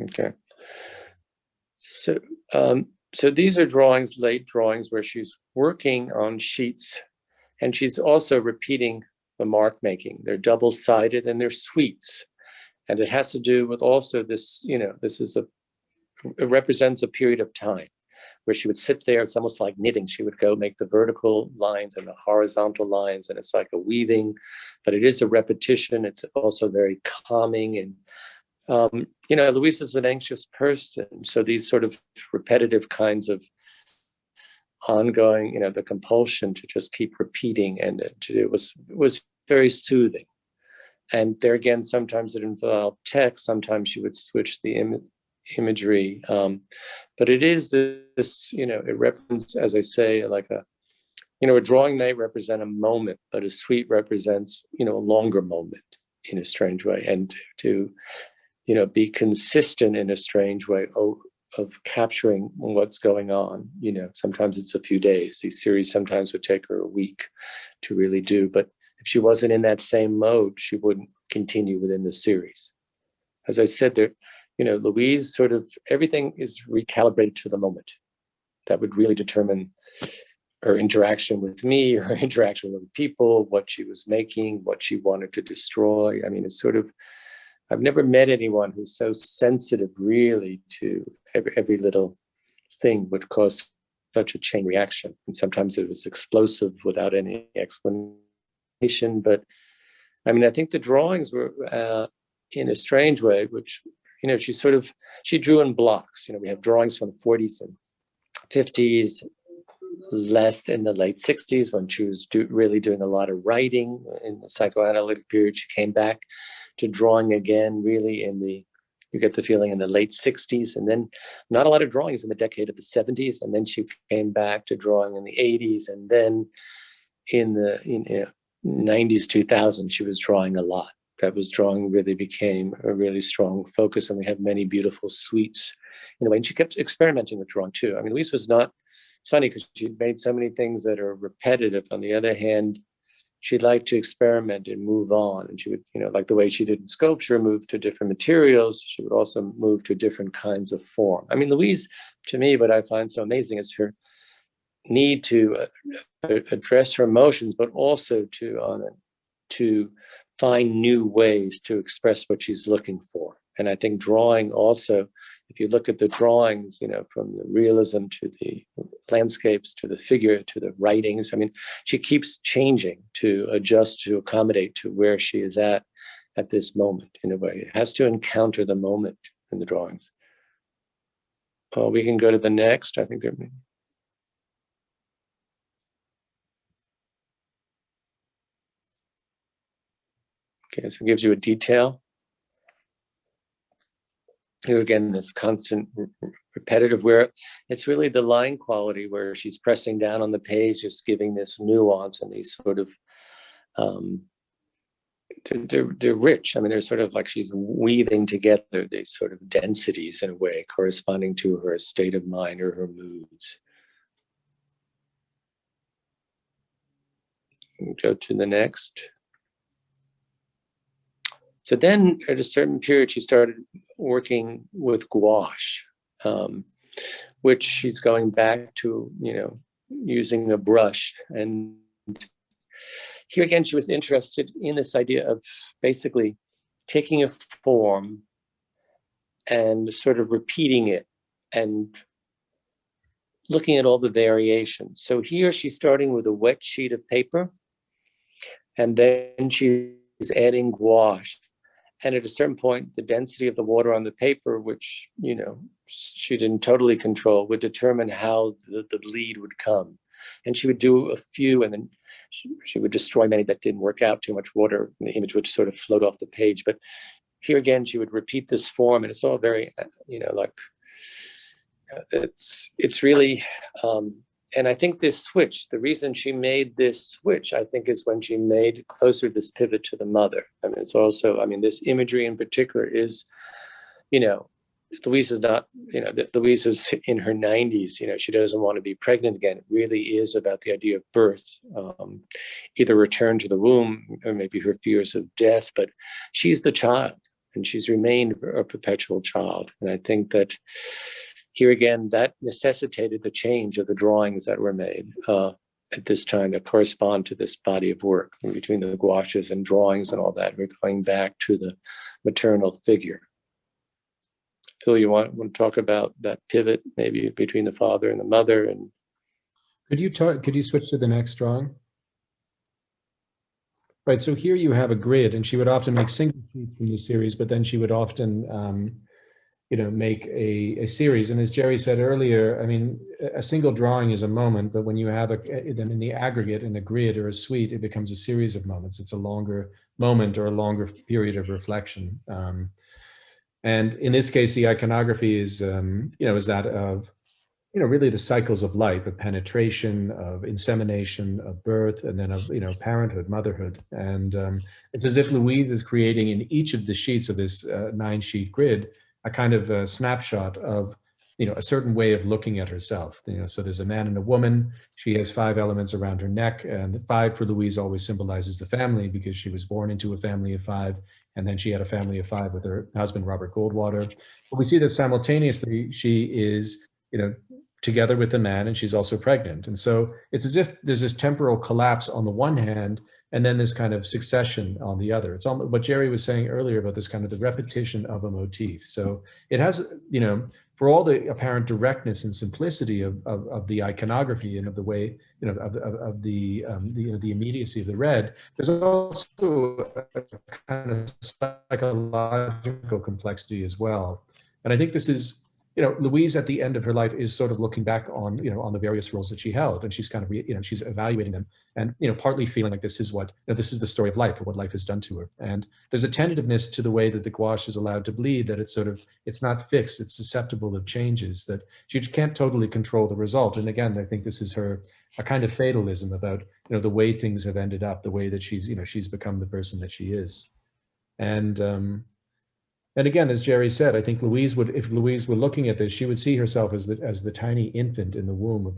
Okay. So these are drawings, late drawings, where she's working on sheets, and she's also repeating the mark making. They're double-sided and they're sweeps. And it has to do with also this, it represents a period of time where she would sit there. It's almost like knitting. She would go make the vertical lines and the horizontal lines, and it's like a weaving, but it is a repetition. It's also very calming. And, Louise is an anxious person. So these sort of repetitive kinds of ongoing, the compulsion to just keep repeating and to do was very soothing. And there again, sometimes it involved text, sometimes she would switch the imagery. But it is this, it represents, as I say, like a drawing may represent a moment, but a suite represents, a longer moment in a strange way. And to, be consistent in a strange way of capturing what's going on. Sometimes it's a few days. These series sometimes would take her a week to really do, but if she wasn't in that same mode, she wouldn't continue within the series. As I said, there, Louise sort of, everything is recalibrated to the moment. That would really determine her interaction with me, her interaction with people, what she was making, what she wanted to destroy. It's sort of, I've never met anyone who's so sensitive really to every little thing would cause such a chain reaction. And sometimes it was explosive without any explanation. But I mean, I think the drawings were in a strange way, which, you know, she drew in blocks. You know, we have drawings from the 40s and 50s, less in the late 60s when she was really doing a lot of writing in the psychoanalytic period. She came back to drawing again, really you get the feeling in the late 60s, and then not a lot of drawings in the decade of the 70s. And then she came back to drawing in the 80s. And then in the 90s, 2000, she was drawing a lot. That was drawing really became a really strong focus. And we have many beautiful suites in a way. And she kept experimenting with drawing too. I mean, Louise was not, it's funny because she made so many things that are repetitive. On the other hand, she'd like to experiment and move on. And she would, you know, like the way she did in sculpture, move to different materials. She would also move to different kinds of form. I mean, Louise, to me, what I find so amazing is her need to address her emotions, but also to find new ways to express what she's looking for. And I think drawing also, if you look at the drawings, you know, from the realism to the landscapes, to the figure, to the writings, I mean, she keeps changing to adjust, to accommodate to where she is at this moment in a way. It has to encounter the moment in the drawings. Oh, we can go to the next. I think okay, so it gives you a detail. Here again, this constant repetitive, where it's really the line quality where she's pressing down on the page, just giving this nuance and these sort of, they're rich. I mean, they're sort of like she's weaving together these sort of densities in a way corresponding to her state of mind or her moods. Go to the next. So then at a certain period, she started working with gouache, which she's going back to, you know, using a brush. And here again, she was interested in this idea of basically taking a form and sort of repeating it and looking at all the variations. So here she's starting with a wet sheet of paper, and then she's adding gouache. And at a certain point, the density of the water on the paper, which, you know, she didn't totally control, would determine how the bleed would come. And she would do a few, and then she would destroy many that didn't work out, too much water, and the image would sort of float off the page. But here again, she would repeat this form, and it's all very, you know, like, it's really, and I think this switch, the reason she made this switch, I think, is when she made closer this pivot to the mother. I mean, it's also, I mean, this imagery in particular is, you know, Louise is not, you know, Louise is in her 90s, you know, she doesn't want to be pregnant again. It really is about the idea of birth, either return to the womb or maybe her fears of death, but she's the child and she's remained a perpetual child. And I think that here again, that necessitated the change of the drawings that were made at this time that correspond to this body of work. And between the gouaches and drawings and all that, we're going back to the maternal figure. Phil, you want to talk about that pivot, maybe between the father and the mother? And could you switch to the next drawing? Right, so here you have a grid, and she would often make single sheets from the series, but then she would often you know, make a series. And as Jerry said earlier, I mean, a single drawing is a moment, but when you have them in the aggregate in a grid or a suite, it becomes a series of moments. It's a longer moment or a longer period of reflection. And in this case, the iconography is, you know, is that of, you know, really the cycles of life, of penetration, of insemination, of birth, and then of, you know, parenthood, motherhood. And it's as if Louise is creating in each of the sheets of this 9-sheet grid a kind of a snapshot of, you know, a certain way of looking at herself. You know, so there's a man and a woman. She has 5 elements around her neck, and the 5 for Louise always symbolizes the family because she was born into a family of 5, and then she had a family of 5 with her husband, Robert Goldwater. But we see that simultaneously she is, you know, together with the man, and she's also pregnant. And so it's as if there's this temporal collapse on the one hand, and then this kind of succession on the other. It's almost what Jerry was saying earlier about this kind of the repetition of a motif. So it has, you know, for all the apparent directness and simplicity of the iconography and of the way, you know, of the you know, the immediacy of the red, there's also a kind of psychological complexity as well. And I think this is, you know, Louise at the end of her life is sort of looking back on, you know, on the various roles that she held, and she's kind of, you know, she's evaluating them, and, you know, partly feeling like this is what, you know, this is the story of life, or what life has done to her. And there's a tentativeness to the way that the gouache is allowed to bleed, that it's sort of, it's not fixed, it's susceptible of changes, that she can't totally control the result. And again, I think this is her, a kind of fatalism about, you know, the way things have ended up, the way that she's, you know, she's become the person that she is. And again, as Jerry said, I think Louise would, if Louise were looking at this, she would see herself as the tiny infant in the womb of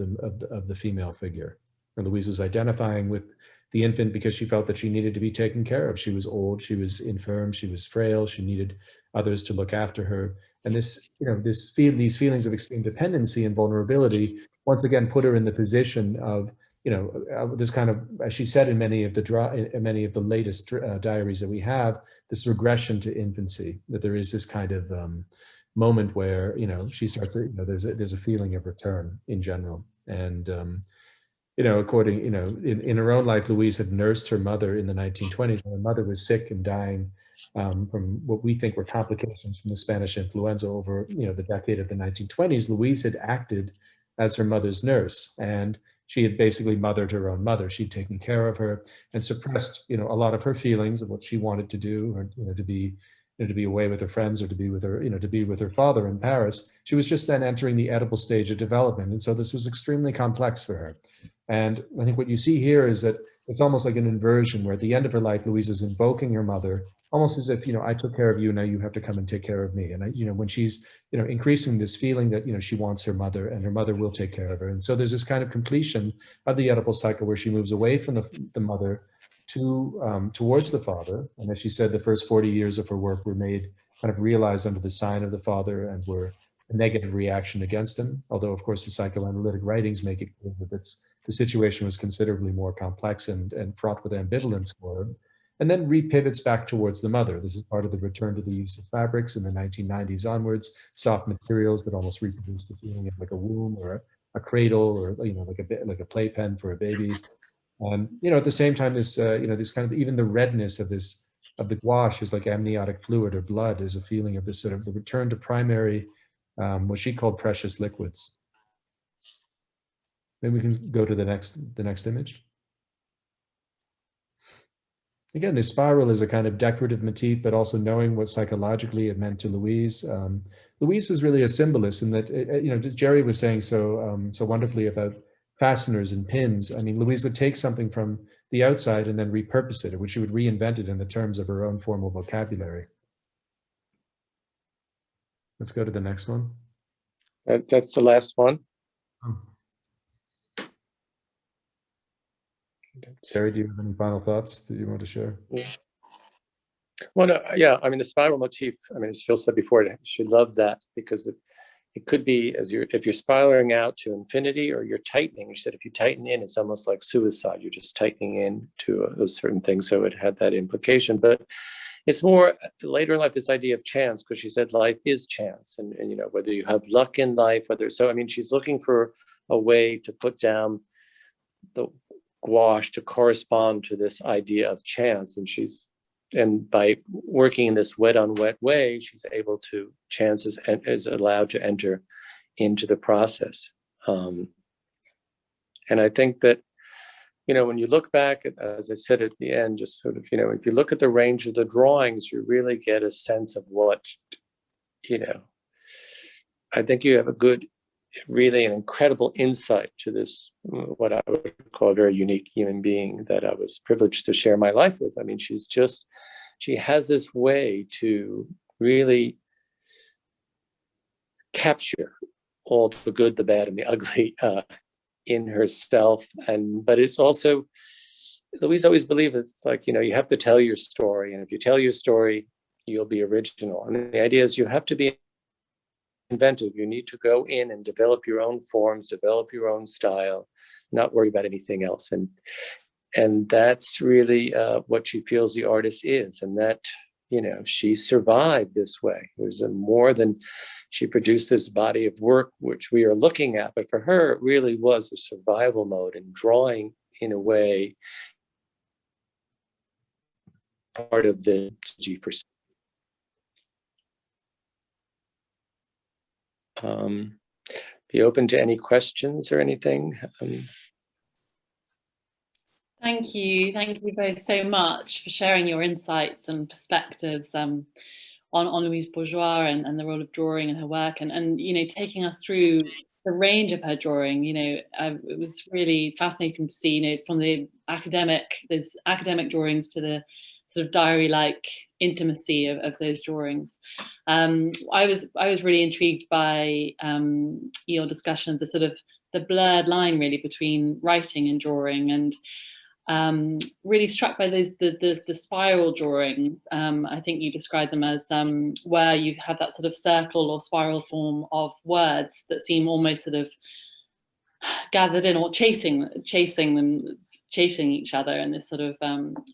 the female figure. And Louise was identifying with the infant because she felt that she needed to be taken care of. She was old, she was infirm, she was frail, she needed others to look after her. And this, you know, these feelings of extreme dependency and vulnerability once again put her in the position of, you know, this kind of, as she said in many of the latest diaries that we have, this regression to infancy, that there is this kind of moment where, you know, she starts, you know, there's a feeling of return in general. And, you know, according, you know, in her own life, Louise had nursed her mother in the 1920s when her mother was sick and dying from what we think were complications from the Spanish influenza over, you know, the decade of the 1920s. Louise had acted as her mother's nurse, and she had basically mothered her own mother. She'd taken care of her and suppressed, you know, a lot of her feelings of what she wanted to do, or, you know, to be, you know, to be away with her friends, or to be with her, you know, to be with her father in Paris. She was just then entering the Oedipal stage of development. And so this was extremely complex for her. And I think what you see here is that it's almost like an inversion, where at the end of her life, Louise is invoking her mother, almost as if, you know, I took care of you, now you have to come and take care of me. And I, you know, when she's, you know, increasing this feeling that, you know, she wants her mother and her mother will take care of her. And so there's this kind of completion of the Oedipal cycle where she moves away from the mother to towards the father. And as she said, the first 40 years of her work were made, kind of realized under the sign of the father, and were a negative reaction against him. Although, of course, the psychoanalytic writings make it clear that the situation was considerably more complex and fraught with ambivalence for her. And then repivots back towards the mother. This is part of the return to the use of fabrics in the 1990s onwards, soft materials that almost reproduce the feeling of like a womb or a cradle, or, you know, like a playpen for a baby. You know, at the same time, this, you know, this kind of, even the redness of this, of the gouache is like amniotic fluid or blood, is a feeling of this sort of the return to primary, what she called precious liquids. Maybe we can go to the next image. Again, the spiral is a kind of decorative motif, but also knowing what psychologically it meant to Louise. Louise was really a symbolist in that, you know, just Jerry was saying so wonderfully about fasteners and pins. I mean, Louise would take something from the outside and then repurpose it, which she would reinvent it in the terms of her own formal vocabulary. Let's go to the next one. That's the last one. Oh. Terry, do you have any final thoughts that you want to share? Well, no, yeah, I mean, the spiral motif, I mean, as Phil said before, she loved that because it could be, if you're spiraling out to infinity, or you're tightening. She said if you tighten in, it's almost like suicide. You're just tightening in to a certain thing. So it had that implication. But it's more later in life, this idea of chance, because she said life is chance. And you know, whether you have luck in life, so, I mean, she's looking for a way to put down the gouache to correspond to this idea of chance. And by working in this wet on wet way, she's able to, chance is allowed to enter into the process. And I think that, you know, when you look back at, as I said at the end, just sort of, you know, if you look at the range of the drawings, you really get a sense of what, you know, I think you have really an incredible insight to this, what I would call a very unique human being that I was privileged to share my life with. I mean, she has this way to really capture all the good, the bad, and the ugly in herself. But it's also, Louise always believed, it's like, you know, you have to tell your story. And if you tell your story, you'll be original. And the idea is you have to be inventive. You need to go in and develop your own forms, develop your own style, not worry about anything else. And And that's really what she feels the artist is, and that, you know, she survived this way. There's more than she produced this body of work, which we are looking at, but for her, it really was a survival mode, and drawing in a way part of the G for. Be open to any questions or anything. Thank you both so much for sharing your insights and perspectives on Louise Bourgeois and the role of drawing in her work, and you know, taking us through the range of her drawing. You know, it was really fascinating to see, you know, from the those academic drawings to the sort of diary-like intimacy of those drawings. I was really intrigued by your discussion of the sort of the blurred line really between writing and drawing, and really struck by those the spiral drawings. I think you described them as where you have that sort of circle or spiral form of words that seem almost sort of gathered in or chasing each other in this sort of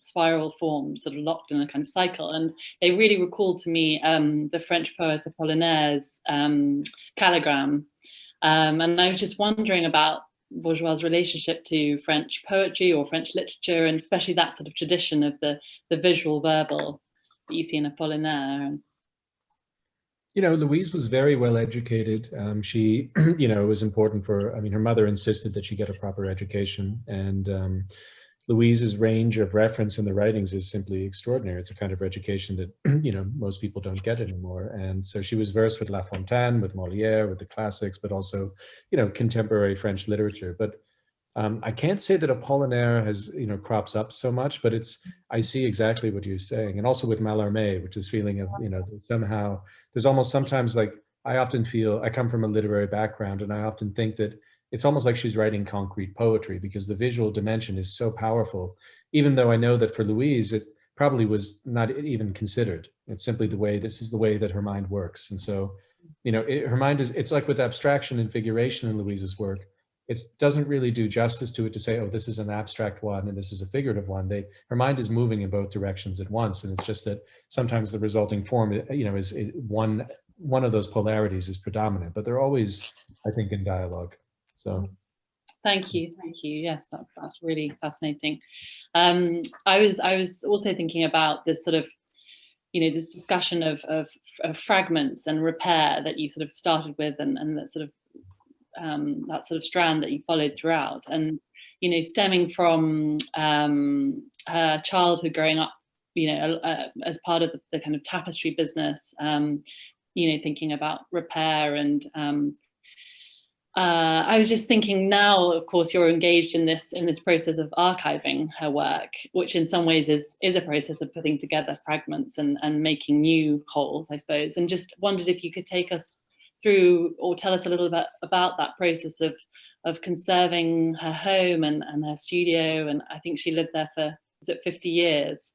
spiral form, sort of locked in a kind of cycle. And they really recalled to me the French poet Apollinaire's calligram. And I was just wondering about Bourgeois' relationship to French poetry or French literature, and especially that sort of tradition of the visual verbal that you see in Apollinaire. You know, Louise was very well educated. She, you know, it was important for, I mean, her mother insisted that she get a proper education, and Louise's range of reference in the writings is simply extraordinary. It's a kind of education that, you know, most people don't get anymore. And so she was versed with La Fontaine, with Molière, with the classics, but also, you know, contemporary French literature. But I can't say that Apollinaire has, you know, crops up so much, but I see exactly what you're saying. And also with Mallarmé, which is feeling of, you know, somehow, there's almost sometimes like, I often feel, I come from a literary background, and I often think that it's almost like she's writing concrete poetry, because the visual dimension is so powerful, even though I know that for Louise, it probably was not even considered. It's simply this is the way that her mind works. And so, you know, her mind is, it's like with abstraction and figuration in Louise's work, it doesn't really do justice to it to say, oh, this is an abstract one and this is a figurative one. Her mind is moving in both directions at once. And it's just that sometimes the resulting form, you know, is one of those polarities is predominant, but they're always, I think, in dialogue. So. Thank you. Yes, that's really fascinating. I was also thinking about this sort of, you know, this discussion of fragments and repair that you sort of started with, and that sort of strand that you followed throughout, and you know, stemming from her childhood growing up, you know, as part of the kind of tapestry business, you know, thinking about repair. And I was just thinking now, of course, you're engaged in this process of archiving her work, which in some ways is a process of putting together fragments and making new wholes, I suppose. And just wondered if you could take us through or tell us a little bit about that process of conserving her home and her studio. And I think she lived there for, was it 50 years?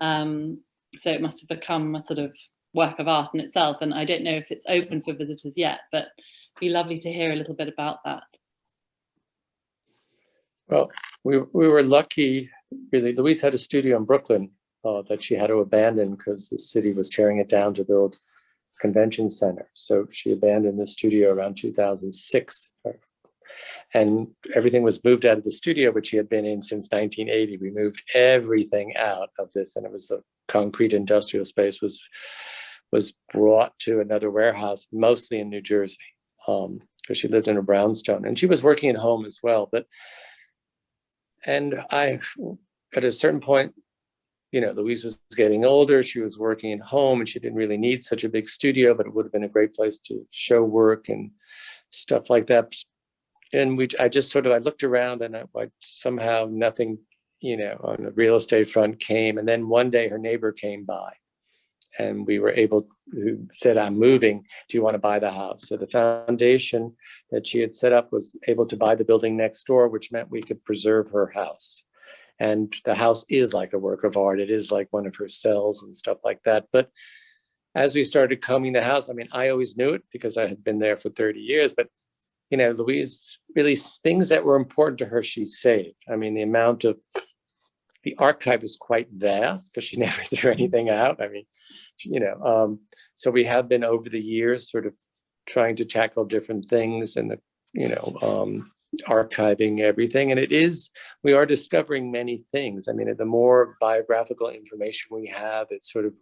So it must have become a sort of work of art in itself. And I don't know if it's open for visitors yet, but it'd be lovely to hear a little bit about that. Well, we were lucky, really. Louise had a studio in Brooklyn that she had to abandon because the city was tearing it down to build a convention center. So she abandoned the studio around 2006. And everything was moved out of the studio, which she had been in since 1980. We moved everything out of this, and it was a concrete industrial space was brought to another warehouse, mostly in New Jersey, because she lived in a brownstone, and she was working at home as well. And at a certain point, you know, Louise was getting older. She was working at home, and she didn't really need such a big studio, but it would have been a great place to show work and stuff like that. And I looked around, and I somehow nothing, you know, on the real estate front came. And then one day her neighbor came by, and we were able, who said, I'm moving, do you want to buy the house? So the foundation that she had set up was able to buy the building next door, which meant we could preserve her house. And the house is like a work of art. It is like one of her cells and stuff like that. But as we started combing the house, I mean, I always knew it because I had been there for 30 years, but you know, Louise, really things that were important to her, she saved. I mean, the amount of the archive is quite vast because she never threw anything out. I mean, so we have been over the years sort of trying to tackle different things and archiving everything. And we are discovering many things. I mean, the more biographical information we have, it's sort of,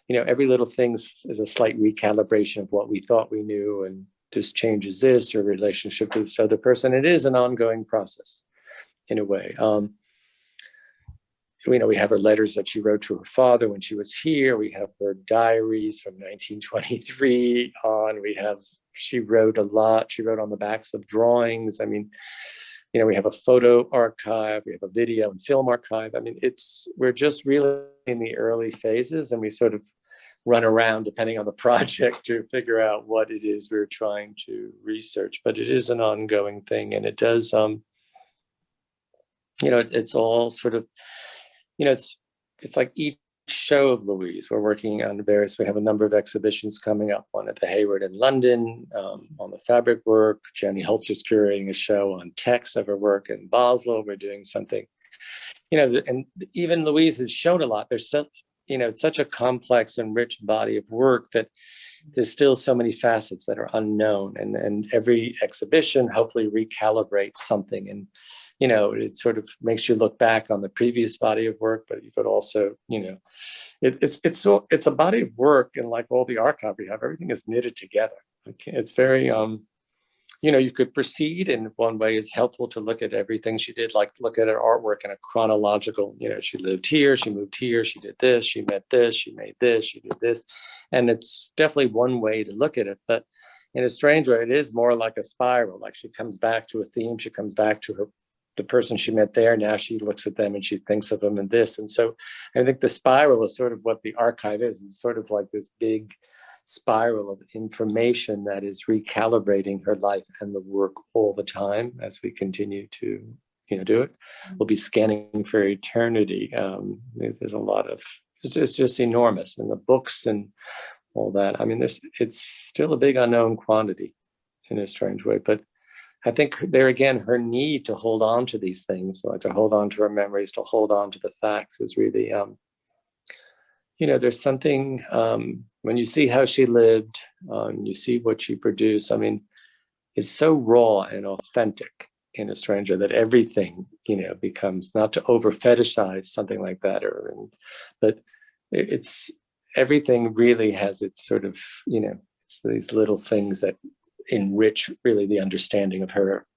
every little thing is a slight recalibration of what we thought we knew, and this changes this or relationship with this other person. It is an ongoing process in a way. We have her letters that she wrote to her father when she was here. We have her diaries from 1923 on. She wrote a lot. She wrote on the backs of drawings. I mean, we have a photo archive, we have a video and film archive. I mean, we're just really in the early phases, and we sort of run around depending on the project to figure out what it is we're trying to research. But it is an ongoing thing, and it does, it's all sort of, it's like each show of Louise. We're working on we have a number of exhibitions coming up, one at the Hayward in London on the fabric work. Jenny Holzer's curating a show on text of her work in Basel. We're doing something, and even Louise has shown a lot. There's it's such a complex and rich body of work that there's still so many facets that are unknown, and every exhibition hopefully recalibrates something, and it sort of makes you look back on the previous body of work, but you could also, it's a body of work, and like all the archive we have, everything is knitted together. It's very, you could proceed in one way. Is helpful to look at everything she did, like look at her artwork in a chronological, she lived here, she moved here, she did this, she met this, she made this, she did this. And it's definitely one way to look at it. But in a strange way, it is more like a spiral. Like she comes back to a theme, she comes back to the person she met there. Now she looks at them and she thinks of them in this. And so I think the spiral is sort of what the archive is. It's sort of like this big spiral of information that is recalibrating her life and the work all the time as we continue to do it. We'll be scanning for eternity. There's a lot of, it's just enormous, and the books and all that. I mean, it's still a big unknown quantity in a strange way, but I think there again, her need to hold on to these things, like to hold on to her memories, to hold on to the facts, is really, there's something, when you see how she lived, you see what she produced, I mean, it's so raw and authentic in a stranger that everything, becomes, not to over fetishize something like that, but it's, everything really has its sort of, it's these little things that enrich really the understanding of her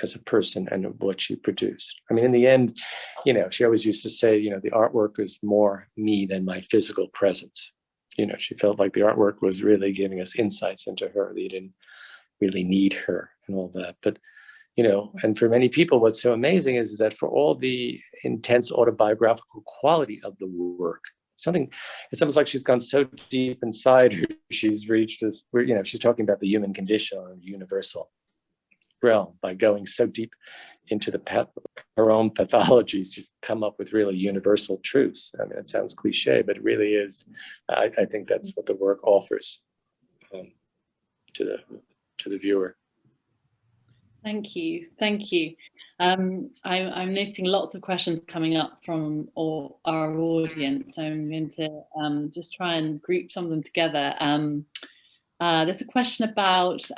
as a person and of what she produced. I mean, in the end, she always used to say, the artwork is more me than my physical presence. She felt like the artwork was really giving us insights into her. They didn't really need her and all that. But, and for many people, what's so amazing is that for all the intense autobiographical quality of the work, it's almost like she's gone so deep inside her, she's reached this, she's talking about the human condition or universal realm by going so deep into her own pathologies. She's come up with really universal truths. I mean, it sounds cliche, but it really is. I think that's what the work offers to the viewer. Thank you. I'm noticing lots of questions coming up from our audience, so I'm going to just try and group some of them together. There's a question about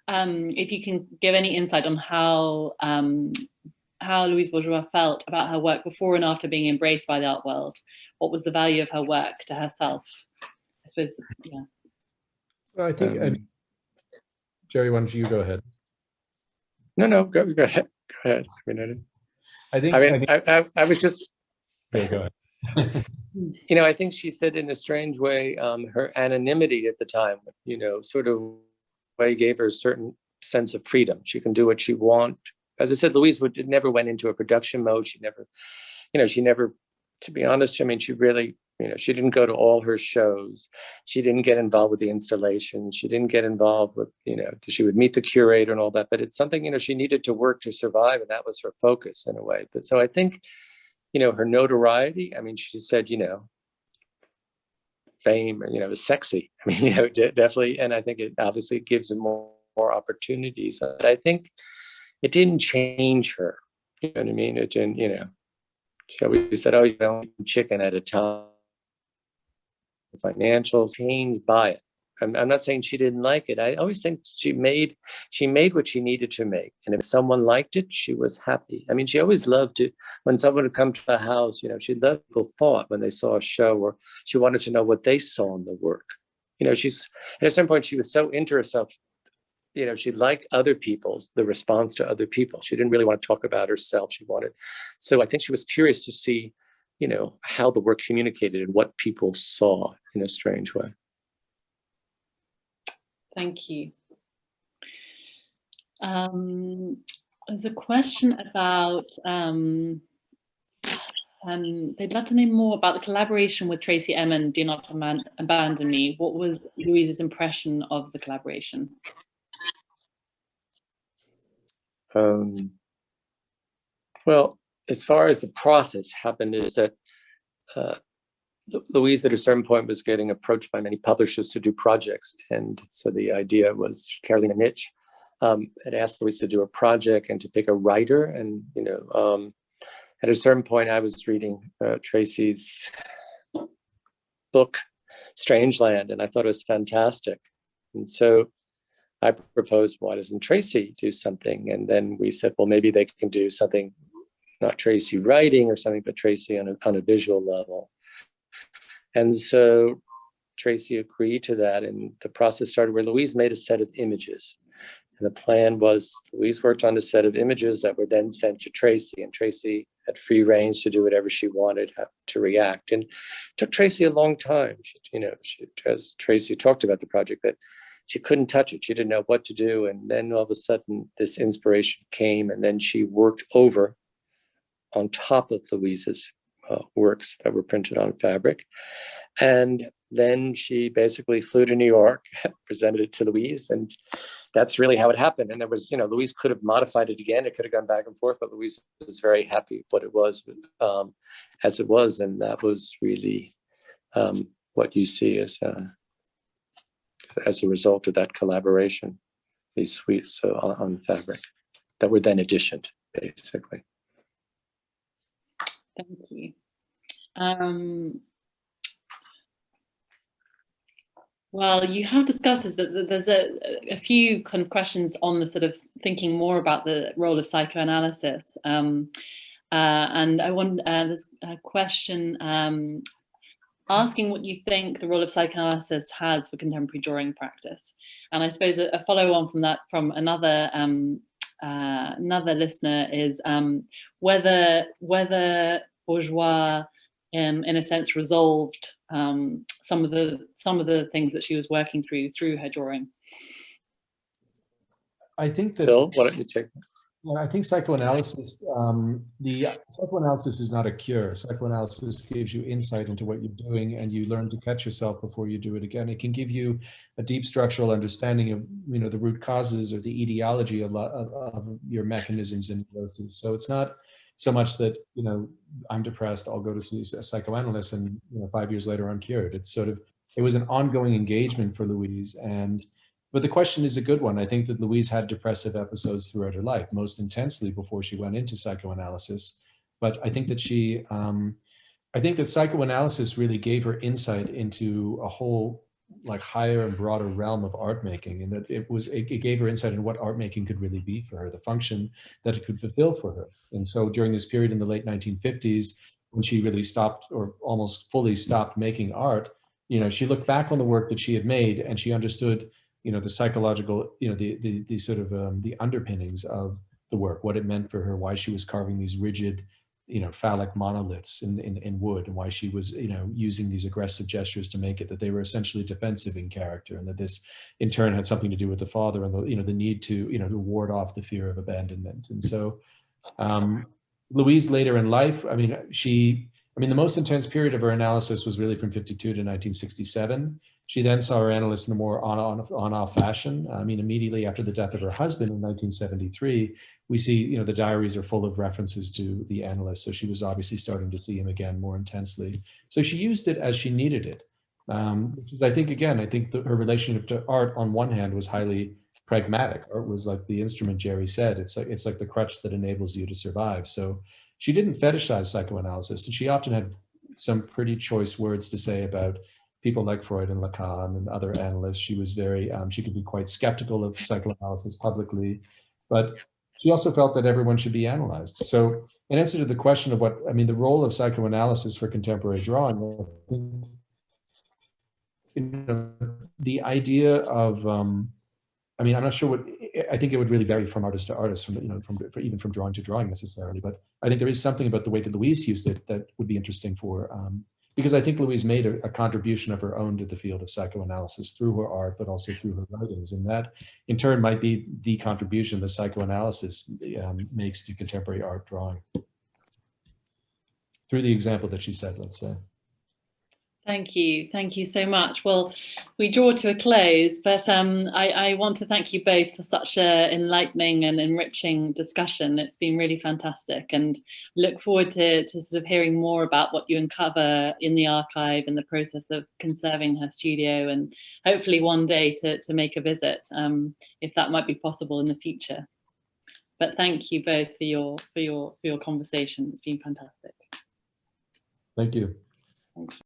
if you can give any insight on how Louise Bourgeois felt about her work before and after being embraced by the art world. What was the value of her work to herself? I suppose, yeah. Well, I think, Jerry, why don't you go ahead? No, go ahead. Go ahead. I was just. Okay, go ahead. I think she said in a strange way, her anonymity at the time, sort of way gave her a certain sense of freedom. She can do what she wants. As I said, Louise never went into a production mode. She never, to be honest, I mean, she really, she didn't go to all her shows. She didn't get involved with the installation. She didn't get involved with, she would meet the curator and all that, but it's something, she needed to work to survive, and that was her focus in a way. But so I think, her notoriety, I mean, she said, fame, is sexy. I mean, definitely. And I think it obviously gives them more opportunities. But I think it didn't change her. You know what I mean? It didn't, you know, she always said, oh, you know, chicken at a time. Financials changed by it. I'm not saying she didn't like it. I always think she made what she needed to make. And if someone liked it, she was happy. I mean, she always loved to, when someone would come to the house, you know, she loved people thought when they saw a show, or she wanted to know what they saw in the work. You know, she's, at a certain point, she was so into herself, you know, she liked other people's, the response to other people. She didn't really want to talk about herself. She wanted, so I think she was curious to see, you know, how the work communicated and what people saw in a strange way. Thank you. There's a question about, they'd love to know more about the collaboration with Tracy Emin, Do Not Abandon Me. What was Louise's impression of the collaboration? Well, as far as the process happened is that Louise at a certain point was getting approached by many publishers to do projects. And so the idea was Carolina Nitsch had asked Louise to do a project and to pick a writer. And, you know, at a certain point I was reading Tracy's book, Strangeland, and I thought it was fantastic. And so I proposed, why doesn't Tracy do something? And then we said, well, maybe they can do something, not Tracy writing or something, but Tracy on a visual level. And so Tracy agreed to that, and the process started where Louise made a set of images. And the plan was Louise worked on a set of images that were then sent to Tracy, and Tracy had free range to do whatever she wanted to react. And it took Tracy a long time. As Tracy talked about the project, that she couldn't touch it. She didn't know what to do. And then all of a sudden this inspiration came, and then she worked over on top of Louise's works that were printed on fabric. And then she basically flew to New York, presented it to Louise, and that's really how it happened. And there was, you know, Louise could have modified it again. It could have gone back and forth, but Louise was very happy with what it was as it was. And that was really what you see as a result of that collaboration, these suites on fabric that were then editioned, basically. Thank you. Well, you have discussed this, but there's a few kind of questions on the sort of thinking more about the role of psychoanalysis. And I want, there's a question asking what you think the role of psychoanalysis has for contemporary drawing practice. And I suppose a follow on from that, from another listener, is whether Bourgeois in a sense resolved some of the things that she was working through her drawing. I think that Bill, why don't you take that? Well, I think psychoanalysis, psychoanalysis is not a cure. Psychoanalysis gives you insight into what you're doing, and you learn to catch yourself before you do it again. It can give you a deep structural understanding of, you know, the root causes or the etiology of your mechanisms and neuroses. So it's not so much that, you know, I'm depressed, I'll go to see a psychoanalyst, and, you know, 5 years later I'm cured. It's sort of, it was an ongoing engagement for Louise. But the question is a good one. I think that Louise had depressive episodes throughout her life, most intensely before she went into psychoanalysis. But I think that I think that psychoanalysis really gave her insight into a whole, like, higher and broader realm of art making, and that it gave her insight into what art making could really be for her, the function that it could fulfill for her. And so during this period in the late 1950s, when she really stopped, or almost fully stopped, making art, you know, she looked back on the work that she had made, and she understood, you know, the psychological, you know, the sort of the underpinnings of the work, what it meant for her, why she was carving these rigid, you know, phallic monoliths in wood, and why she was, you know, using these aggressive gestures to make it, that they were essentially defensive in character, and that this in turn had something to do with the father and the, you know, the need to, you know, to ward off the fear of abandonment. And so Louise later in life, I mean, the most intense period of her analysis was really from 52 to 1967. She then saw her analyst in a more on-off fashion. I mean, immediately after the death of her husband in 1973, we see, you know, the diaries are full of references to the analyst. So she was obviously starting to see him again more intensely. So she used it as she needed it. Which is, I think, again, her relationship to art on one hand was highly pragmatic. Art was like the instrument Jerry said. It's like the crutch that enables you to survive. So she didn't fetishize psychoanalysis, and she often had some pretty choice words to say about people like Freud and Lacan and other analysts. She was very, she could be quite skeptical of psychoanalysis publicly, but she also felt that everyone should be analyzed. So in answer to the question of what, I mean, the role of psychoanalysis for contemporary drawing, I think, you know, the idea of, I mean, I'm not sure what, I think it would really vary from artist to artist, from, you know, even from drawing to drawing necessarily, but I think there is something about the way that Louise used it that would be interesting for, because I think Louise made a contribution of her own to the field of psychoanalysis through her art, but also through her writings. And that in turn might be the contribution that psychoanalysis makes to contemporary art drawing. Through the example that she said, let's say. Thank you so much. Well, we draw to a close, but I want to thank you both for such an enlightening and enriching discussion. It's been really fantastic, and look forward to sort of hearing more about what you uncover in the archive and the process of conserving her studio, and hopefully one day to make a visit, if that might be possible in the future. But thank you both for your conversation. It's been fantastic. Thank you.